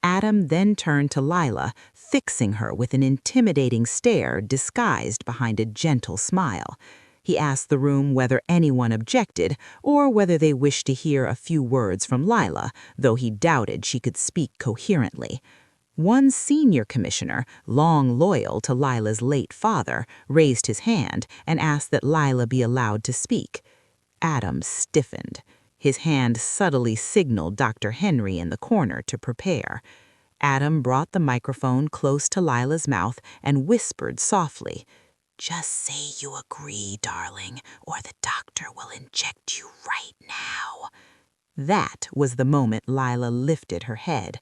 Adam then turned to Lila, fixing her with an intimidating stare disguised behind a gentle smile. He asked the room whether anyone objected or whether they wished to hear a few words from Lila, though he doubted she could speak coherently. One senior commissioner, long loyal to Lila's late father, raised his hand and asked that Lila be allowed to speak. Adam stiffened. His hand subtly signaled Dr. Henry in the corner to prepare. Adam brought the microphone close to Lila's mouth and whispered softly, "Just say you agree, darling, or the doctor will inject you right now." That was the moment Lila lifted her head.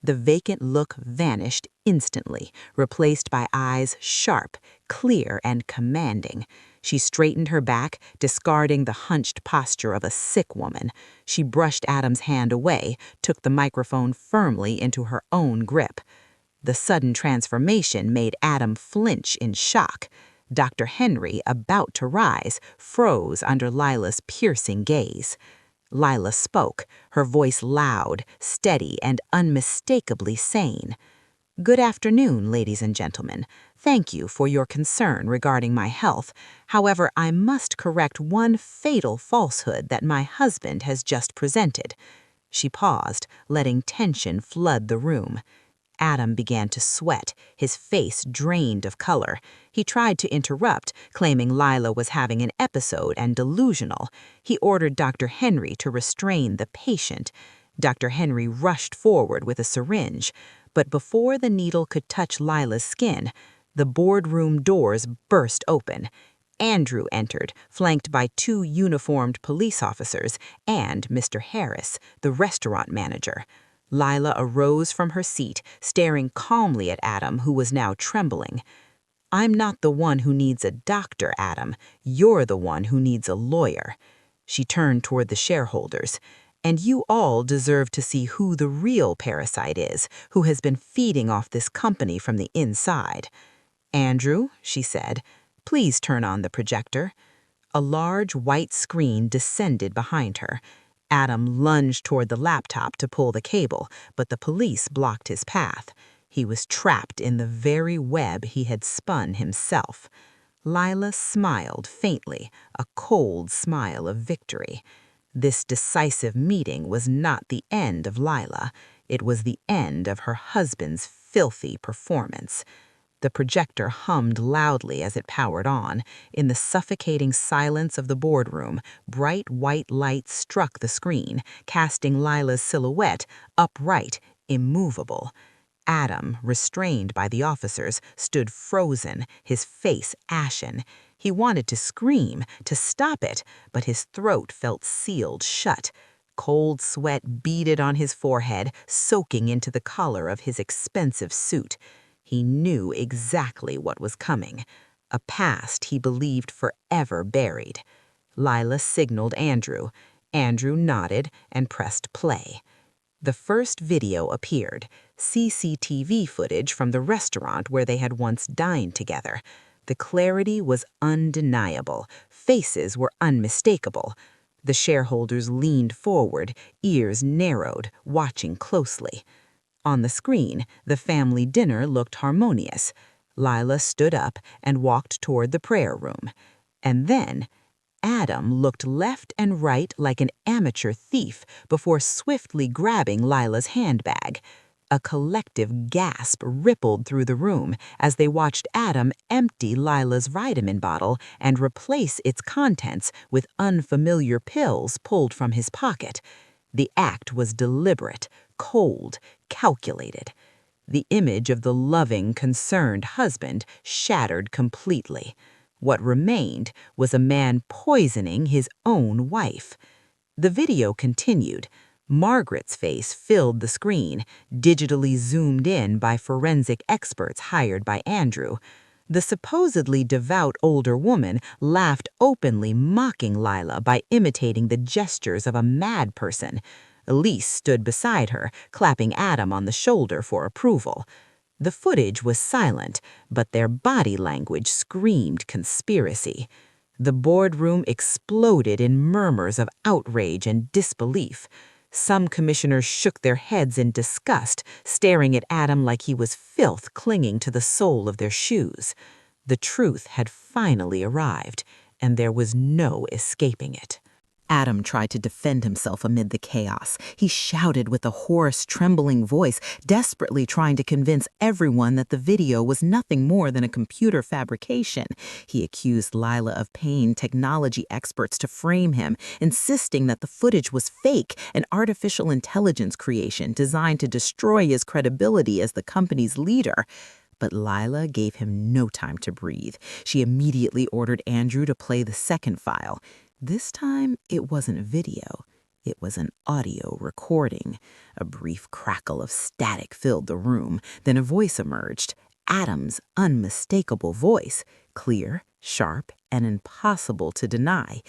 The vacant look vanished instantly, replaced by eyes sharp, clear, and commanding. She straightened her back, discarding the hunched posture of a sick woman. She brushed Adam's hand away, took the microphone firmly into her own grip. The sudden transformation made Adam flinch in shock. Dr. Henry, about to rise, froze under Lila's piercing gaze. Lila spoke, her voice loud, steady, and unmistakably sane. "Good afternoon, ladies and gentlemen. Thank you for your concern regarding my health. However, I must correct one fatal falsehood that my husband has just presented." She paused, letting tension flood the room. Adam began to sweat, his face drained of color. He tried to interrupt, claiming Lila was having an episode and delusional. He ordered Dr. Henry to restrain the patient. Dr. Henry rushed forward with a syringe, but before the needle could touch Lila's skin, the boardroom doors burst open. Andrew entered, flanked by two uniformed police officers and Mr. Harris, the restaurant manager. Lila arose from her seat, staring calmly at Adam, who was now trembling. "I'm not the one who needs a doctor, Adam. You're the one who needs a lawyer." She turned toward the shareholders. "And you all deserve to see who the real parasite is, who has been feeding off this company from the inside." "Andrew," she said, "please turn on the projector." A large white screen descended behind her. Adam lunged toward the laptop to pull the cable, but the police blocked his path. He was trapped in the very web he had spun himself. Lila smiled faintly, a cold smile of victory. This decisive meeting was not the end of Lila. It was the end of her husband's filthy performance. The projector hummed loudly as it powered on. In the suffocating silence of the boardroom, bright white light struck the screen, casting Lila's silhouette upright, immovable. Adam, restrained by the officers, stood frozen, his face ashen. He wanted to scream, to stop it, but his throat felt sealed shut. Cold sweat beaded on his forehead, soaking into the collar of his expensive suit. He knew exactly what was coming, a past he believed forever buried. Lila signaled Andrew. Andrew nodded and pressed play. The first video appeared, CCTV footage from the restaurant where they had once dined together. The clarity was undeniable. Faces were unmistakable. The shareholders leaned forward, ears narrowed, watching closely. On the screen, the family dinner looked harmonious. Lila stood up and walked toward the prayer room. And then, Adam looked left and right like an amateur thief before swiftly grabbing Lila's handbag. A collective gasp rippled through the room as they watched Adam empty Lila's vitamin bottle and replace its contents with unfamiliar pills pulled from his pocket. The act was deliberate, cold, calculated. The image of the loving, concerned husband shattered completely. What remained was a man poisoning his own wife. The video continued. Margaret's face filled the screen, digitally zoomed in by forensic experts hired by Andrew. The supposedly devout older woman laughed openly, mocking Lila by imitating the gestures of a mad person. Elise stood beside her, clapping Adam on the shoulder for approval. The footage was silent, but their body language screamed conspiracy. The boardroom exploded in murmurs of outrage and disbelief. Some commissioners shook their heads in disgust, staring at Adam like he was filth clinging to the sole of their shoes. The truth had finally arrived, and there was no escaping it. Adam tried to defend himself amid the chaos. He shouted with a hoarse, trembling voice, desperately trying to convince everyone that the video was nothing more than a computer fabrication. He accused Lila of paying technology experts to frame him, insisting that the footage was fake, an artificial intelligence creation designed to destroy his credibility as the company's leader. But Lila gave him no time to breathe. She immediately ordered Andrew to play the second file. This time, it wasn't video. It was an audio recording. A brief crackle of static filled the room. Then a voice emerged. Adam's unmistakable voice, clear, sharp, and impossible to deny.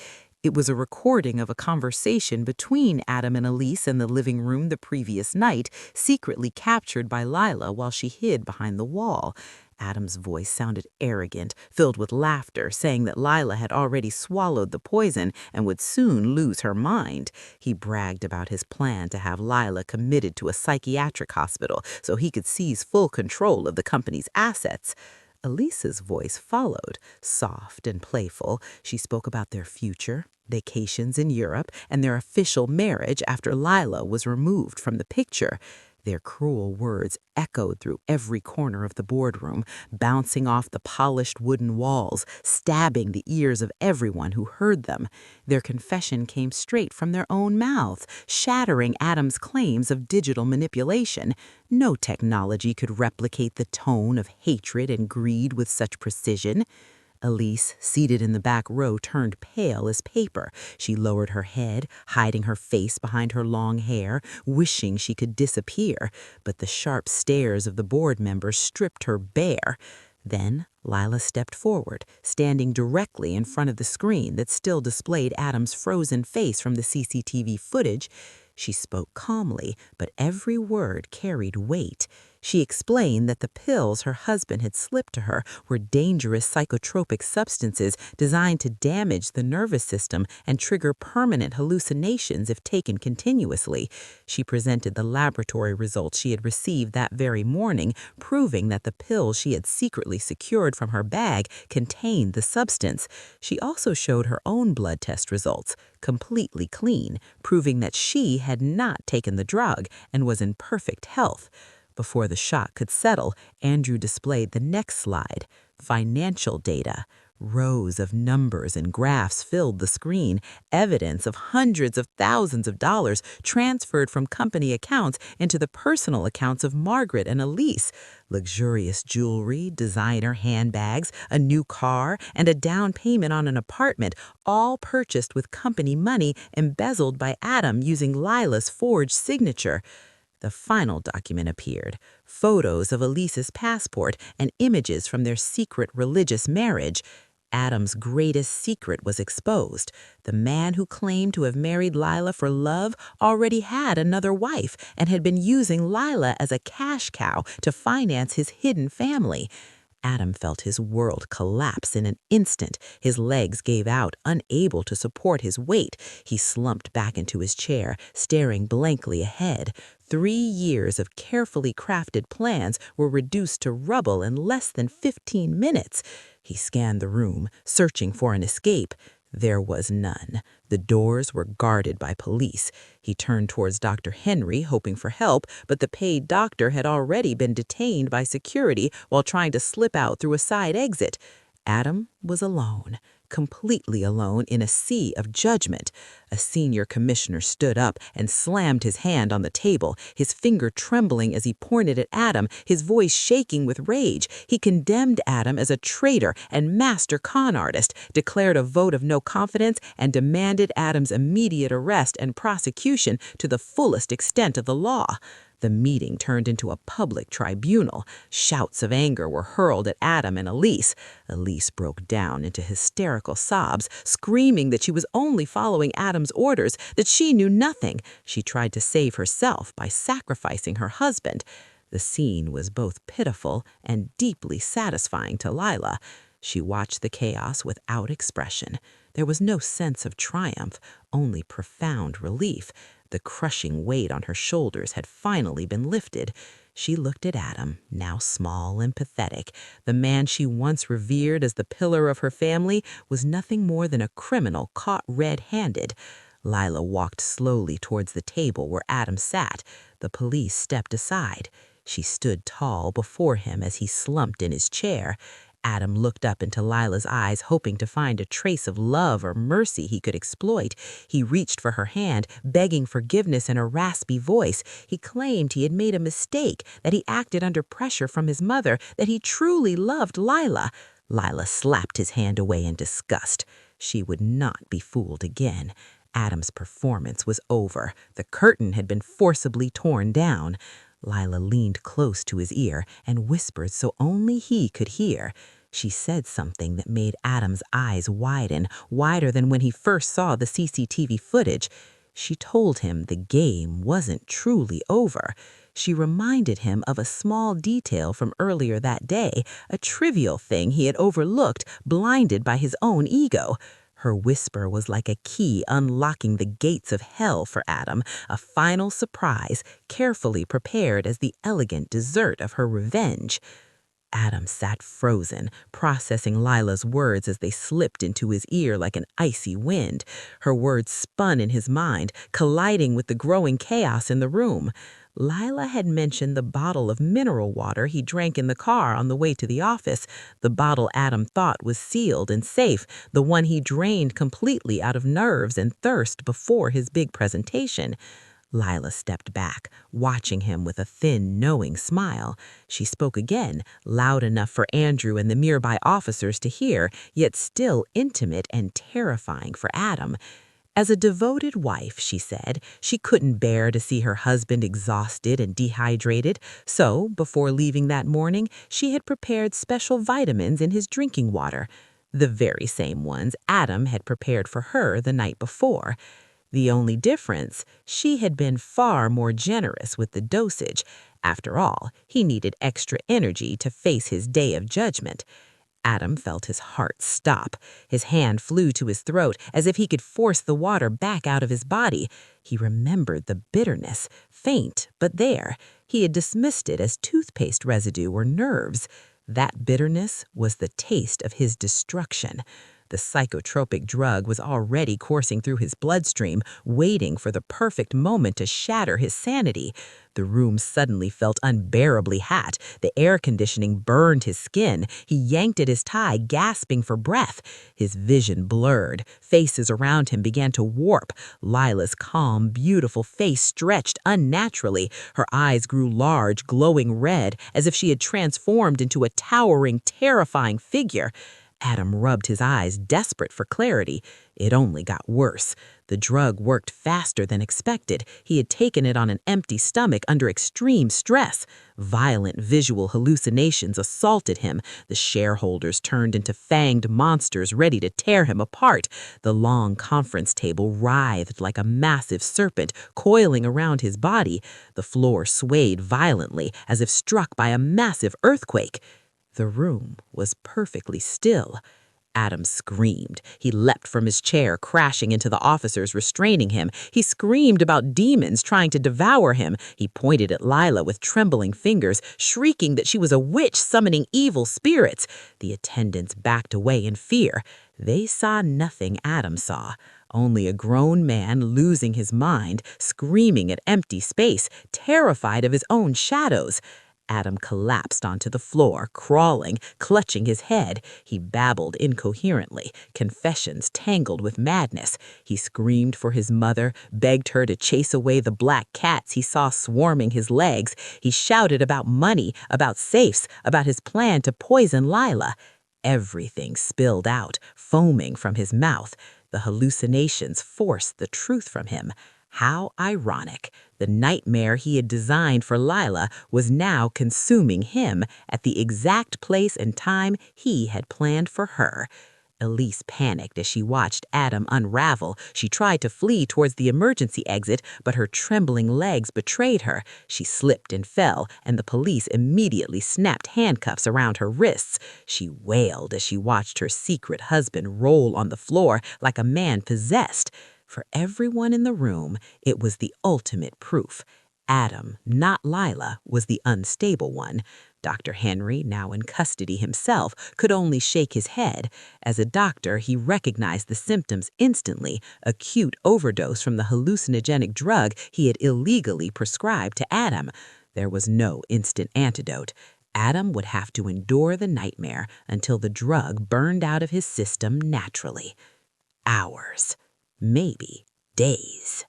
It was a recording of a conversation between Adam and Elise in the living room the previous night, secretly captured by Lila while she hid behind the wall. Adam's voice sounded arrogant, filled with laughter, saying that Lila had already swallowed the poison and would soon lose her mind. He bragged about his plan to have Lila committed to a psychiatric hospital so he could seize full control of the company's assets. Elisa's voice followed, soft and playful. She spoke about their future, vacations in Europe, and their official marriage after Lila was removed from the picture. Their cruel words echoed through every corner of the boardroom, bouncing off the polished wooden walls, stabbing the ears of everyone who heard them. Their confession came straight from their own mouths, shattering Adam's claims of digital manipulation. No technology could replicate the tone of hatred and greed with such precision. Elise, seated in the back row, turned pale as paper. She lowered her head, hiding her face behind her long hair, wishing she could disappear, but the sharp stares of the board members stripped her bare. Then Lila stepped forward, standing directly in front of the screen that still displayed Adam's frozen face from the CCTV footage. She spoke calmly, but every word carried weight. She explained that the pills her husband had slipped to her were dangerous psychotropic substances designed to damage the nervous system and trigger permanent hallucinations if taken continuously. She presented the laboratory results she had received that very morning, proving that the pills she had secretly secured from her bag contained the substance. She also showed her own blood test results, completely clean, proving that she had not taken the drug and was in perfect health. Before the shock could settle, Andrew displayed the next slide, financial data. Rows of numbers and graphs filled the screen, evidence of hundreds of thousands of dollars transferred from company accounts into the personal accounts of Margaret and Elise. Luxurious jewelry, designer handbags, a new car, and a down payment on an apartment, all purchased with company money embezzled by Adam using Lila's forged signature. The final document appeared, photos of Elise's passport and images from their secret religious marriage. Adam's greatest secret was exposed. The man who claimed to have married Lila for love already had another wife and had been using Lila as a cash cow to finance his hidden family. Adam felt his world collapse in an instant. His legs gave out, unable to support his weight. He slumped back into his chair, staring blankly ahead. 3 years of carefully crafted plans were reduced to rubble in less than 15 minutes. He scanned the room, searching for an escape. There was none. The doors were guarded by police. He turned towards Dr. Henry, hoping for help, but the paid doctor had already been detained by security while trying to slip out through a side exit. Adam was alone, completely alone in a sea of judgment. A senior commissioner stood up and slammed his hand on the table, his finger trembling as he pointed at Adam, his voice shaking with rage. He condemned Adam as a traitor and master con artist, declared a vote of no confidence, and demanded Adam's immediate arrest and prosecution to the fullest extent of the law. The meeting turned into a public tribunal. Shouts of anger were hurled at Adam and Elise. Elise broke down into hysterical sobs, screaming that she was only following Adam's orders, that she knew nothing. She tried to save herself by sacrificing her husband. The scene was both pitiful and deeply satisfying to Lila. She watched the chaos without expression. There was no sense of triumph, only profound relief. The crushing weight on her shoulders had finally been lifted. She looked at Adam, now small and pathetic. The man she once revered as the pillar of her family was nothing more than a criminal caught red-handed. Lila walked slowly towards the table where Adam sat. The police stepped aside. She stood tall before him as he slumped in his chair. Adam looked up into Lila's eyes, hoping to find a trace of love or mercy he could exploit. He reached for her hand, begging forgiveness in a raspy voice. He claimed he had made a mistake, that he acted under pressure from his mother, that he truly loved Lila. Lila slapped his hand away in disgust. She would not be fooled again. Adam's performance was over. The curtain had been forcibly torn down. Lila leaned close to his ear and whispered so only he could hear. She said something that made Adam's eyes widen, wider than when he first saw the CCTV footage. She told him the game wasn't truly over. She reminded him of a small detail from earlier that day, a trivial thing he had overlooked, blinded by his own ego. Her whisper was like a key unlocking the gates of hell for Adam, a final surprise, carefully prepared as the elegant dessert of her revenge. Adam sat frozen, processing Lila's words as they slipped into his ear like an icy wind. Her words spun in his mind, colliding with the growing chaos in the room. Lila had mentioned the bottle of mineral water he drank in the car on the way to the office, the bottle Adam thought was sealed and safe, the one he drained completely out of nerves and thirst before his big presentation. Lila stepped back, watching him with a thin, knowing smile. She spoke again, loud enough for Andrew and the nearby officers to hear, yet still intimate and terrifying for Adam. As a devoted wife, she said, she couldn't bear to see her husband exhausted and dehydrated, so before leaving that morning, she had prepared special vitamins in his drinking water, the very same ones Adam had prepared for her the night before. The only difference, she had been far more generous with the dosage. After all, he needed extra energy to face his day of judgment. Adam felt his heart stop. His hand flew to his throat as if he could force the water back out of his body. He remembered the bitterness, faint but there. He had dismissed it as toothpaste residue or nerves. That bitterness was the taste of his destruction. The psychotropic drug was already coursing through his bloodstream, waiting for the perfect moment to shatter his sanity. The room suddenly felt unbearably hot. The air conditioning burned his skin. He yanked at his tie, gasping for breath. His vision blurred. Faces around him began to warp. Lila's calm, beautiful face stretched unnaturally. Her eyes grew large, glowing red, as if she had transformed into a towering, terrifying figure. Adam rubbed his eyes, desperate for clarity. It only got worse. The drug worked faster than expected. He had taken it on an empty stomach under extreme stress. Violent visual hallucinations assaulted him. The shareholders turned into fanged monsters ready to tear him apart. The long conference table writhed like a massive serpent coiling around his body. The floor swayed violently as if struck by a massive earthquake. The room was perfectly still. Adam screamed. He leapt from his chair, crashing into the officers restraining him. He screamed about demons trying to devour him. He pointed at Lila with trembling fingers, shrieking that she was a witch summoning evil spirits. The attendants backed away in fear. They saw nothing Adam saw. Only a grown man losing his mind, screaming at empty space, terrified of his own shadows. Adam collapsed onto the floor, crawling, clutching his head. He babbled incoherently, confessions tangled with madness. He screamed for his mother, begged her to chase away the black cats he saw swarming his legs. He shouted about money, about safes, about his plan to poison Lila. Everything spilled out, foaming from his mouth. The hallucinations forced the truth from him. How ironic. The nightmare he had designed for Lila was now consuming him at the exact place and time he had planned for her. Elise panicked as she watched Adam unravel. She tried to flee towards the emergency exit, but her trembling legs betrayed her. She slipped and fell, and the police immediately snapped handcuffs around her wrists. She wailed as she watched her secret husband roll on the floor like a man possessed. For everyone in the room, it was the ultimate proof. Adam, not Lila, was the unstable one. Dr. Henry, now in custody himself, could only shake his head. As a doctor, he recognized the symptoms instantly, acute overdose from the hallucinogenic drug he had illegally prescribed to Adam. There was no instant antidote. Adam would have to endure the nightmare until the drug burned out of his system naturally. Hours. Maybe days.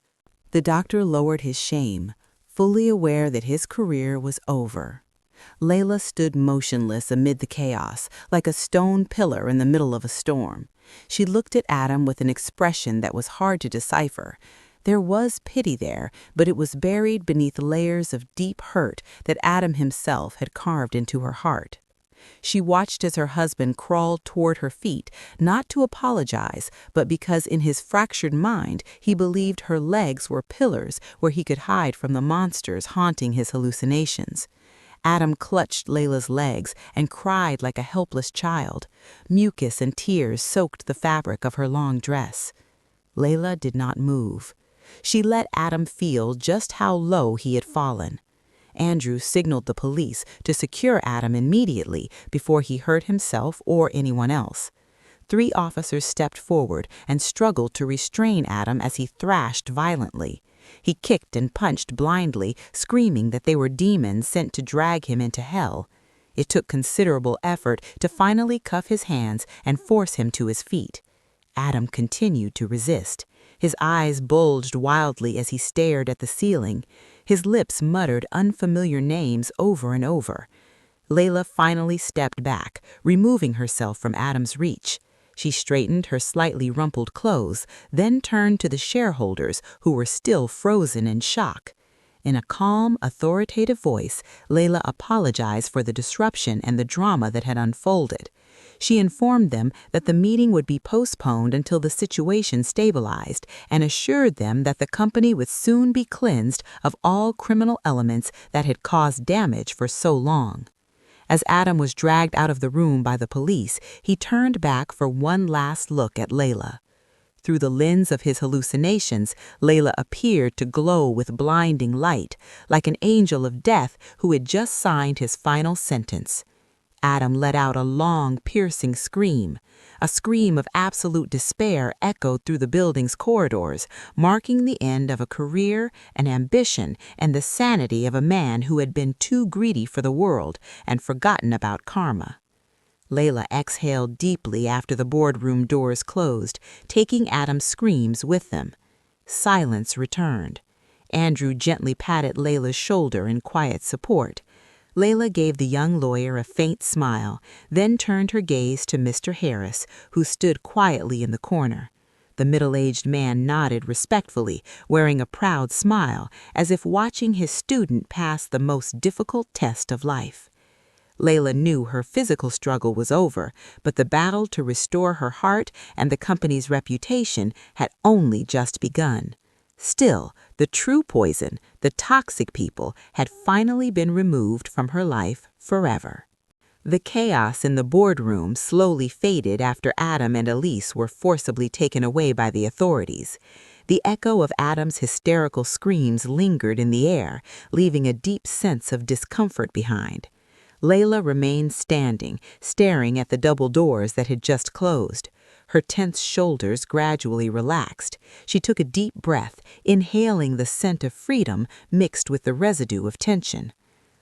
The doctor lowered his shame, fully aware that his career was over. Layla stood motionless amid the chaos, like a stone pillar in the middle of a storm. She looked at Adam with an expression that was hard to decipher. There was pity there, but it was buried beneath layers of deep hurt that Adam himself had carved into her heart. She watched as her husband crawled toward her feet, not to apologize, but because in his fractured mind he believed her legs were pillars where he could hide from the monsters haunting his hallucinations. Adam clutched Lila's legs and cried like a helpless child. Mucus and tears soaked the fabric of her long dress. Lila did not move. She let Adam feel just how low he had fallen. Andrew signaled the police to secure Adam immediately before he hurt himself or anyone else. 3 officers stepped forward and struggled to restrain Adam as he thrashed violently. He kicked and punched blindly, screaming that they were demons sent to drag him into hell. It took considerable effort to finally cuff his hands and force him to his feet. Adam continued to resist. His eyes bulged wildly as he stared at the ceiling. His lips muttered unfamiliar names over and over. Lila finally stepped back, removing herself from Adam's reach. She straightened her slightly rumpled clothes, then turned to the shareholders who were still frozen in shock. In a calm, authoritative voice, Lila apologized for the disruption and the drama that had unfolded. She informed them that the meeting would be postponed until the situation stabilized and assured them that the company would soon be cleansed of all criminal elements that had caused damage for so long. As Adam was dragged out of the room by the police, he turned back for one last look at Lila. Through the lens of his hallucinations, Lila appeared to glow with blinding light, like an angel of death who had just signed his final sentence. Adam let out a long, piercing scream. A scream of absolute despair echoed through the building's corridors, marking the end of a career, an ambition, and the sanity of a man who had been too greedy for the world and forgotten about karma. Lila exhaled deeply after the boardroom doors closed, taking Adam's screams with them. Silence returned. Andrew gently patted Lila's shoulder in quiet support. Lila gave the young lawyer a faint smile, then turned her gaze to Mr. Harris, who stood quietly in the corner. The middle-aged man nodded respectfully, wearing a proud smile, as if watching his student pass the most difficult test of life. Lila knew her physical struggle was over, but the battle to restore her heart and the company's reputation had only just begun. Still, the true poison, the toxic people, had finally been removed from her life forever. The chaos in the boardroom slowly faded after Adam and Elise were forcibly taken away by the authorities. The echo of Adam's hysterical screams lingered in the air, leaving a deep sense of discomfort behind. Lila remained standing, staring at the double doors that had just closed. Her tense shoulders gradually relaxed. She took a deep breath, inhaling the scent of freedom mixed with the residue of tension.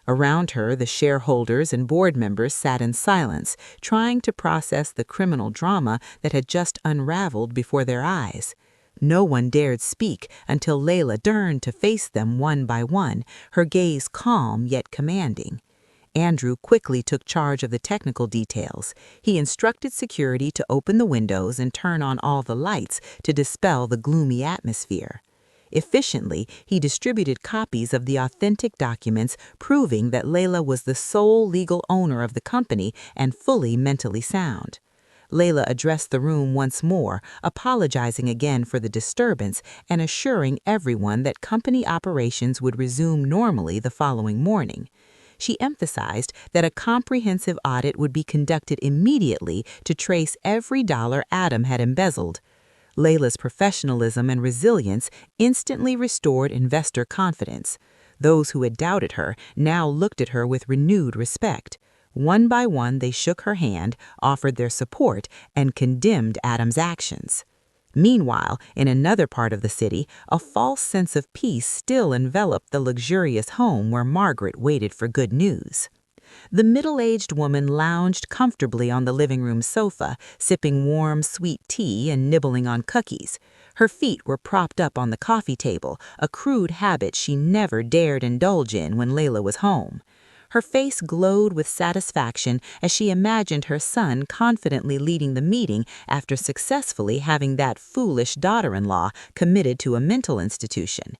Around her, the shareholders and board members sat in silence, trying to process the criminal drama that had just unraveled before their eyes. No one dared speak until Lila turned to face them one by one, her gaze calm yet commanding. Andrew quickly took charge of the technical details. He instructed security to open the windows and turn on all the lights to dispel the gloomy atmosphere. Efficiently, he distributed copies of the authentic documents proving that Lila was the sole legal owner of the company and fully mentally sound. Lila addressed the room once more, apologizing again for the disturbance and assuring everyone that company operations would resume normally the following morning. She emphasized that a comprehensive audit would be conducted immediately to trace every dollar Adam had embezzled. Lila's professionalism and resilience instantly restored investor confidence. Those who had doubted her now looked at her with renewed respect. One by one, they shook her hand, offered their support, and condemned Adam's actions. Meanwhile, in another part of the city, a false sense of peace still enveloped the luxurious home where Margaret waited for good news. The middle-aged woman lounged comfortably on the living room sofa, sipping warm, sweet tea and nibbling on cookies. Her feet were propped up on the coffee table, a crude habit she never dared indulge in when Lila was home. Her face glowed with satisfaction as she imagined her son confidently leading the meeting after successfully having that foolish daughter-in-law committed to a mental institution.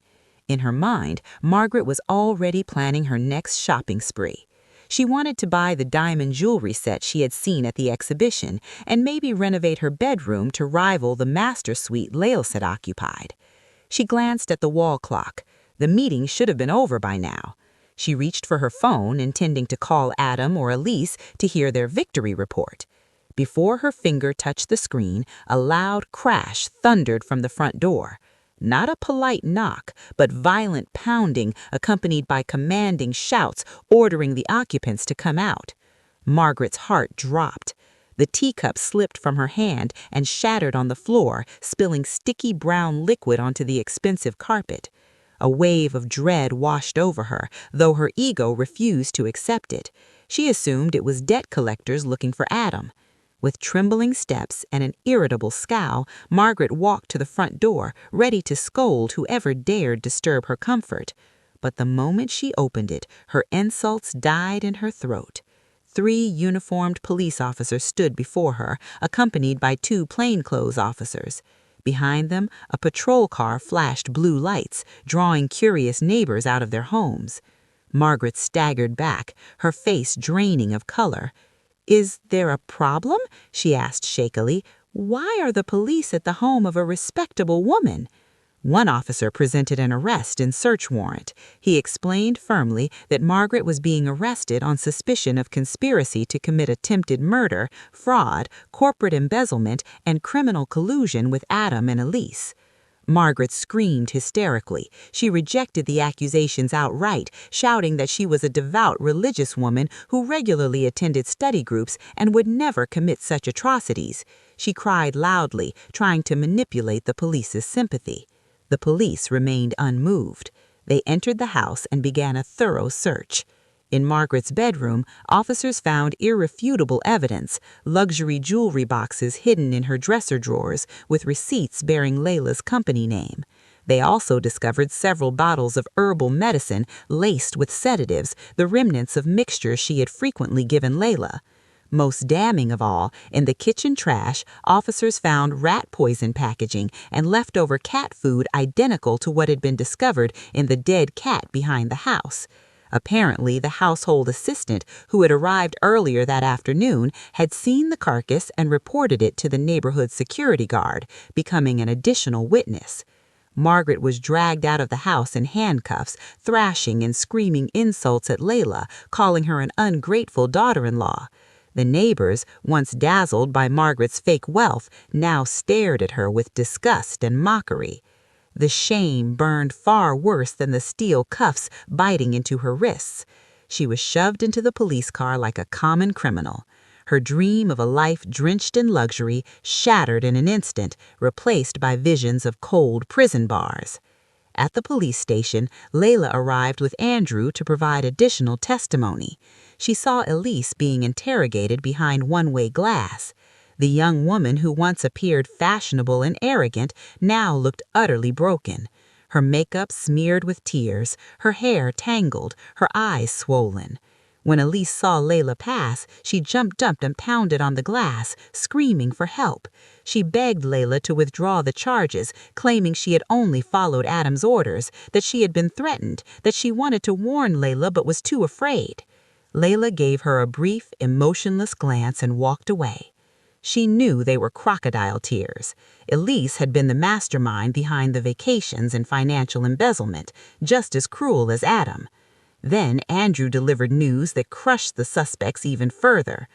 In her mind, Margaret was already planning her next shopping spree. She wanted to buy the diamond jewelry set she had seen at the exhibition and maybe renovate her bedroom to rival the master suite Lila had occupied. She glanced at the wall clock. The meeting should have been over by now. She reached for her phone, intending to call Adam or Elise to hear their victory report. Before her finger touched the screen, a loud crash thundered from the front door. Not a polite knock, but violent pounding accompanied by commanding shouts ordering the occupants to come out. Margaret's heart dropped. The teacup slipped from her hand and shattered on the floor, spilling sticky brown liquid onto the expensive carpet. A wave of dread washed over her, though her ego refused to accept it. She assumed it was debt collectors looking for Adam. With trembling steps and an irritable scowl, Margaret walked to the front door, ready to scold whoever dared disturb her comfort. But the moment she opened it, her insults died in her throat. 3 uniformed police officers stood before her, accompanied by 2 plainclothes officers. Behind them, a patrol car flashed blue lights, drawing curious neighbors out of their homes. Margaret staggered back, her face draining of color. "Is there a problem?" she asked shakily. "Why are the police at the home of a respectable woman?" One officer presented an arrest and search warrant. He explained firmly that Margaret was being arrested on suspicion of conspiracy to commit attempted murder, fraud, corporate embezzlement, and criminal collusion with Adam and Elise. Margaret screamed hysterically. She rejected the accusations outright, shouting that she was a devout religious woman who regularly attended study groups and would never commit such atrocities. She cried loudly, trying to manipulate the police's sympathy. The police remained unmoved. They entered the house and began a thorough search. In Margaret's bedroom, officers found irrefutable evidence, luxury jewelry boxes hidden in her dresser drawers with receipts bearing Lila's company name. They also discovered several bottles of herbal medicine laced with sedatives, the remnants of mixtures she had frequently given Lila. Most damning of all, in the kitchen trash, officers found rat poison packaging and leftover cat food identical to what had been discovered in the dead cat behind the house. Apparently, the household assistant, who had arrived earlier that afternoon, had seen the carcass and reported it to the neighborhood security guard, becoming an additional witness. Margaret was dragged out of the house in handcuffs, thrashing and screaming insults at Lila, calling her an ungrateful daughter-in-law. The neighbors, once dazzled by Margaret's fake wealth, now stared at her with disgust and mockery. The shame burned far worse than the steel cuffs biting into her wrists. She was shoved into the police car like a common criminal. Her dream of a life drenched in luxury shattered in an instant, replaced by visions of cold prison bars. At the police station, Lila arrived with Andrew to provide additional testimony. She saw Elise being interrogated behind one-way glass. The young woman who once appeared fashionable and arrogant now looked utterly broken. Her makeup smeared with tears, her hair tangled, her eyes swollen. When Elise saw Lila pass, she jumped up and pounded on the glass, screaming for help. She begged Lila to withdraw the charges, claiming she had only followed Adam's orders, that she had been threatened, that she wanted to warn Lila but was too afraid. Lila gave her a brief, emotionless glance and walked away. She knew they were crocodile tears. Elise had been the mastermind behind the vacations and financial embezzlement, just as cruel as Adam. Then Andrew delivered news that crushed the suspects even further.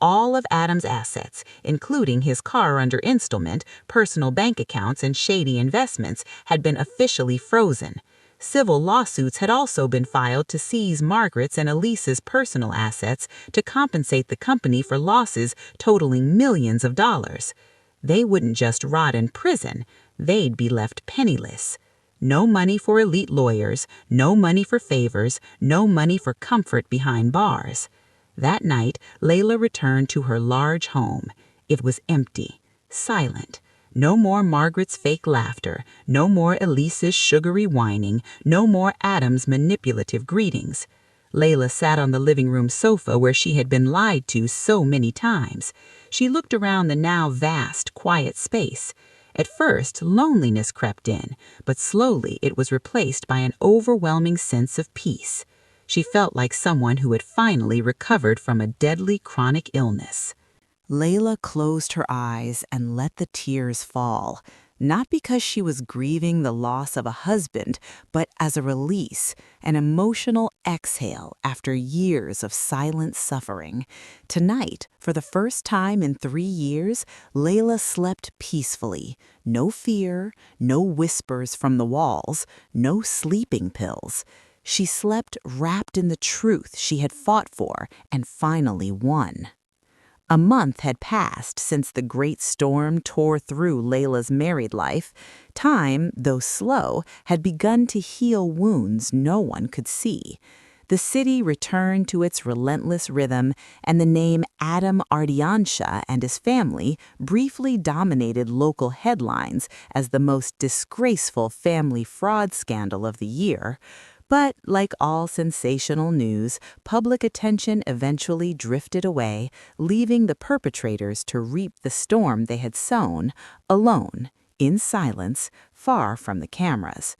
All of Adam's assets, including his car under installment, personal bank accounts, and shady investments, had been officially frozen. Civil lawsuits had also been filed to seize Margaret's and Elise's personal assets to compensate the company for losses totaling millions of dollars. They wouldn't just rot in prison, they'd be left penniless. No money for elite lawyers, no money for favors, no money for comfort behind bars. That night, Lila returned to her large home. It was empty, silent. No more Margaret's fake laughter, no more Elise's sugary whining, no more Adam's manipulative greetings. Lila sat on the living room sofa where she had been lied to so many times. She looked around the now vast, quiet space. At first, loneliness crept in, but slowly it was replaced by an overwhelming sense of peace. She felt like someone who had finally recovered from a deadly chronic illness. Layla closed her eyes and let the tears fall, not because she was grieving the loss of a husband, but as a release, an emotional exhale after years of silent suffering. Tonight, for the first time in 3 years, Layla slept peacefully. No fear, no whispers from the walls, no sleeping pills. She slept wrapped in the truth she had fought for and finally won. A month had passed since the great storm tore through Layla's married life. Time, though slow, had begun to heal wounds no one could see. The city returned to its relentless rhythm, and the name Adam Ardiansha and his family briefly dominated local headlines as the most disgraceful family fraud scandal of the year. But, like all sensational news, public attention eventually drifted away, leaving the perpetrators to reap the storm they had sown, alone, in silence, far from the cameras.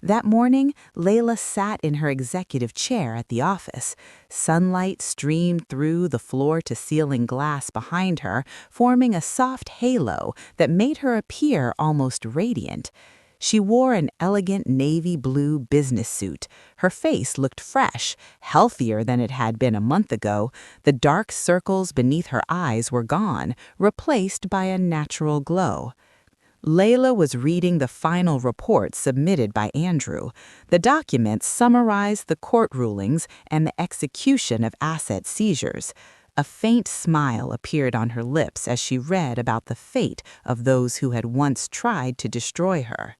That morning, Layla sat in her executive chair at the office. Sunlight streamed through the floor-to-ceiling glass behind her, forming a soft halo that made her appear almost radiant. She wore an elegant navy blue business suit. Her face looked fresh, healthier than it had been a month ago. The dark circles beneath her eyes were gone, replaced by a natural glow. Layla was reading the final report submitted by Andrew. The document summarized the court rulings and the execution of asset seizures. A faint smile appeared on her lips as she read about the fate of those who had once tried to destroy her.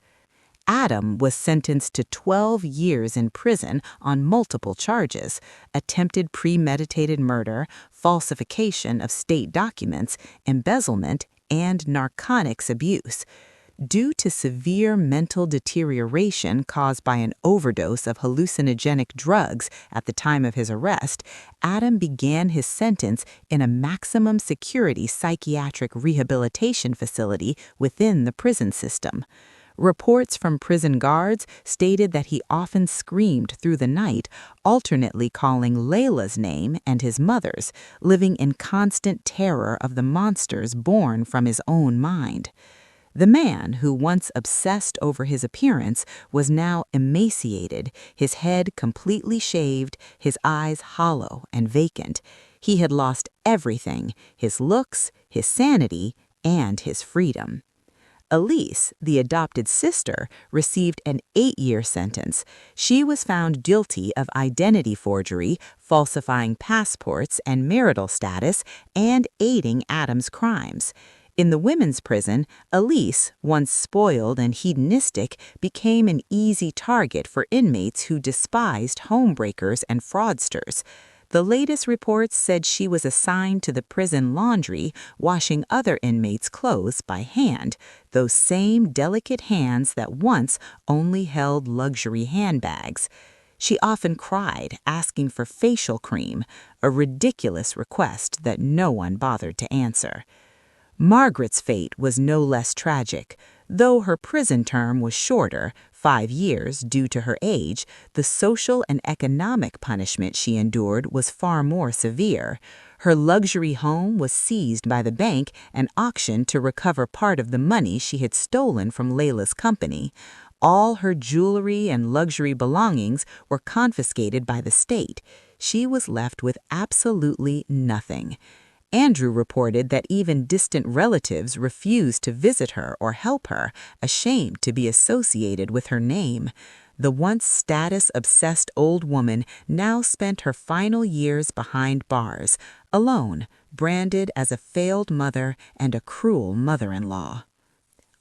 Adam was sentenced to 12 years in prison on multiple charges: attempted premeditated murder, falsification of state documents, embezzlement, and narcotics abuse. Due to severe mental deterioration caused by an overdose of hallucinogenic drugs at the time of his arrest, Adam began his sentence in a maximum security psychiatric rehabilitation facility within the prison system. Reports from prison guards stated that he often screamed through the night, alternately calling Layla's name and his mother's, living in constant terror of the monsters born from his own mind. The man, who once obsessed over his appearance, was now emaciated, his head completely shaved, his eyes hollow and vacant. He had lost everything: his looks, his sanity, and his freedom. Elise, the adopted sister, received an 8-year sentence. She was found guilty of identity forgery, falsifying passports and marital status, and aiding Adam's crimes. In the women's prison, Elise, once spoiled and hedonistic, became an easy target for inmates who despised homebreakers and fraudsters. The latest reports said she was assigned to the prison laundry, washing other inmates' clothes by hand, those same delicate hands that once only held luxury handbags. She often cried, asking for facial cream, a ridiculous request that no one bothered to answer. Margaret's fate was no less tragic. Though her prison term was shorter, 5 years, due to her age, the social and economic punishment she endured was far more severe. Her luxury home was seized by the bank and auctioned to recover part of the money she had stolen from Layla's company. All her jewelry and luxury belongings were confiscated by the state. She was left with absolutely nothing. Andrew reported that even distant relatives refused to visit her or help her, ashamed to be associated with her name. The once status-obsessed old woman now spent her final years behind bars, alone, branded as a failed mother and a cruel mother-in-law.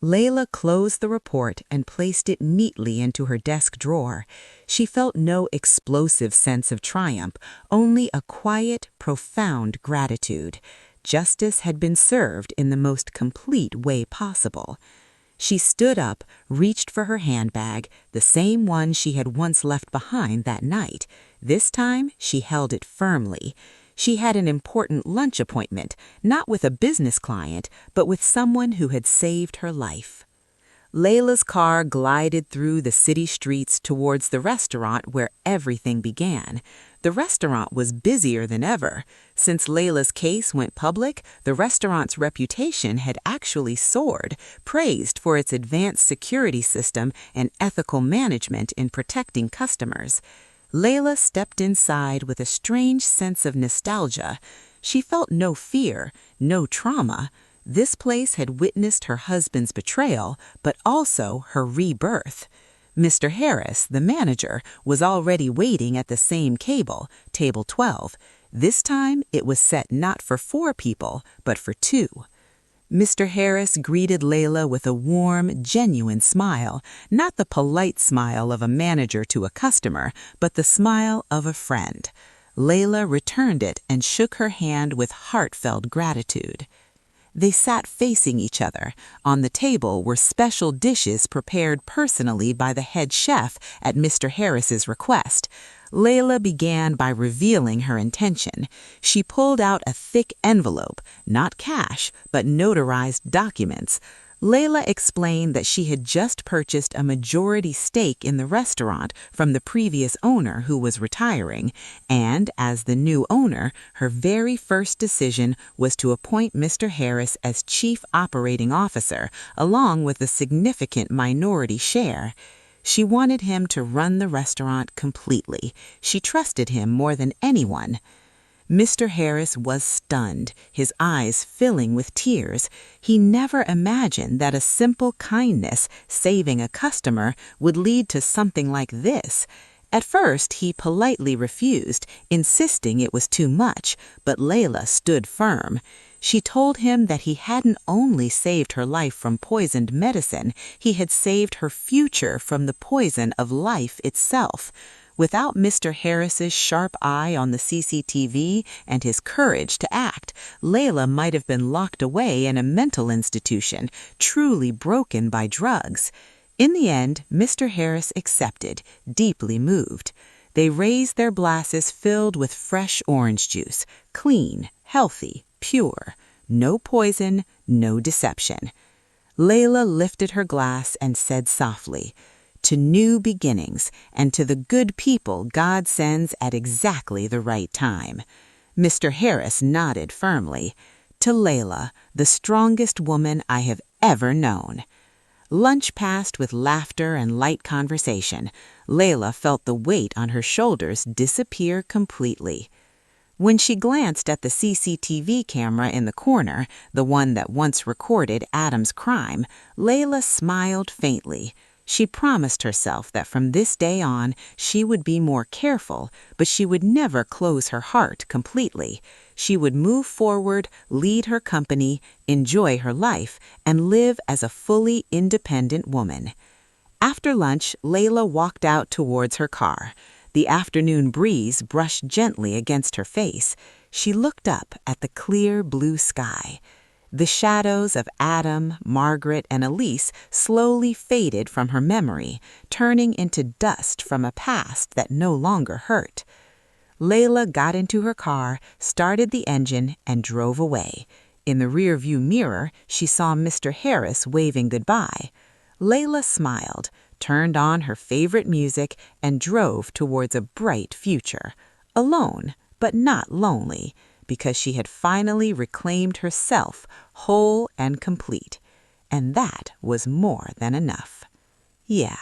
Layla closed the report and placed it neatly into her desk drawer. She felt no explosive sense of triumph, only a quiet, profound gratitude. Justice had been served in the most complete way possible. She stood up, reached for her handbag, the same one she had once left behind that night. This time, she held it firmly. She had an important lunch appointment, not with a business client, but with someone who had saved her life. Layla's car glided through the city streets towards the restaurant where everything began. The restaurant was busier than ever. Since Layla's case went public, the restaurant's reputation had actually soared, praised for its advanced security system and ethical management in protecting customers. Layla stepped inside with a strange sense of nostalgia. She felt no fear, no trauma. This place had witnessed her husband's betrayal, but also her rebirth. Mr. Harris, the manager, was already waiting at the same table 12. This time, it was set not for 4 people, but for 2. Mr. Harris greeted Layla with a warm, genuine smile, not the polite smile of a manager to a customer, but the smile of a friend. Layla returned it and shook her hand with heartfelt gratitude. They sat facing each other. On the table were special dishes prepared personally by the head chef at Mr. Harris's request. Layla began by revealing her intention. She pulled out a thick envelope, not cash, but notarized documents. Layla explained that she had just purchased a majority stake in the restaurant from the previous owner who was retiring, and as the new owner, her very first decision was to appoint Mr. Harris as chief operating officer, along with a significant minority share. She wanted him to run the restaurant completely. She trusted him more than anyone. Mr. Harris was stunned, his eyes filling with tears. He never imagined that a simple kindness, saving a customer, would lead to something like this. At first, he politely refused, insisting it was too much, but Layla stood firm. She told him that he hadn't only saved her life from poisoned medicine, he had saved her future from the poison of life itself. Without Mr. Harris's sharp eye on the CCTV and his courage to act, Layla might have been locked away in a mental institution, truly broken by drugs. In the end, Mr. Harris accepted, deeply moved. They raised their glasses filled with fresh orange juice, clean, healthy, pure. No poison, no deception. Layla lifted her glass and said softly, "To new beginnings, and to the good people God sends at exactly the right time." Mr. Harris nodded firmly. "To Layla, the strongest woman I have ever known." Lunch passed with laughter and light conversation. Layla felt the weight on her shoulders disappear completely. When she glanced at the CCTV camera in the corner, the one that once recorded Adam's crime, Layla smiled faintly. She promised herself that from this day on she would be more careful, but she would never close her heart completely. She would move forward, lead her company, enjoy her life, and live as a fully independent woman. After lunch, Layla walked out towards her car. The afternoon breeze brushed gently against her face. She looked up at the clear blue sky. The shadows of Adam, Margaret, and Elise slowly faded from her memory, turning into dust from a past that no longer hurt. Layla got into her car, started the engine, and drove away. In the rearview mirror, she saw Mr. Harris waving goodbye. Layla smiled, turned on her favorite music, and drove towards a bright future. Alone, but not lonely, because she had finally reclaimed herself, whole and complete. And that was more than enough. Yeah.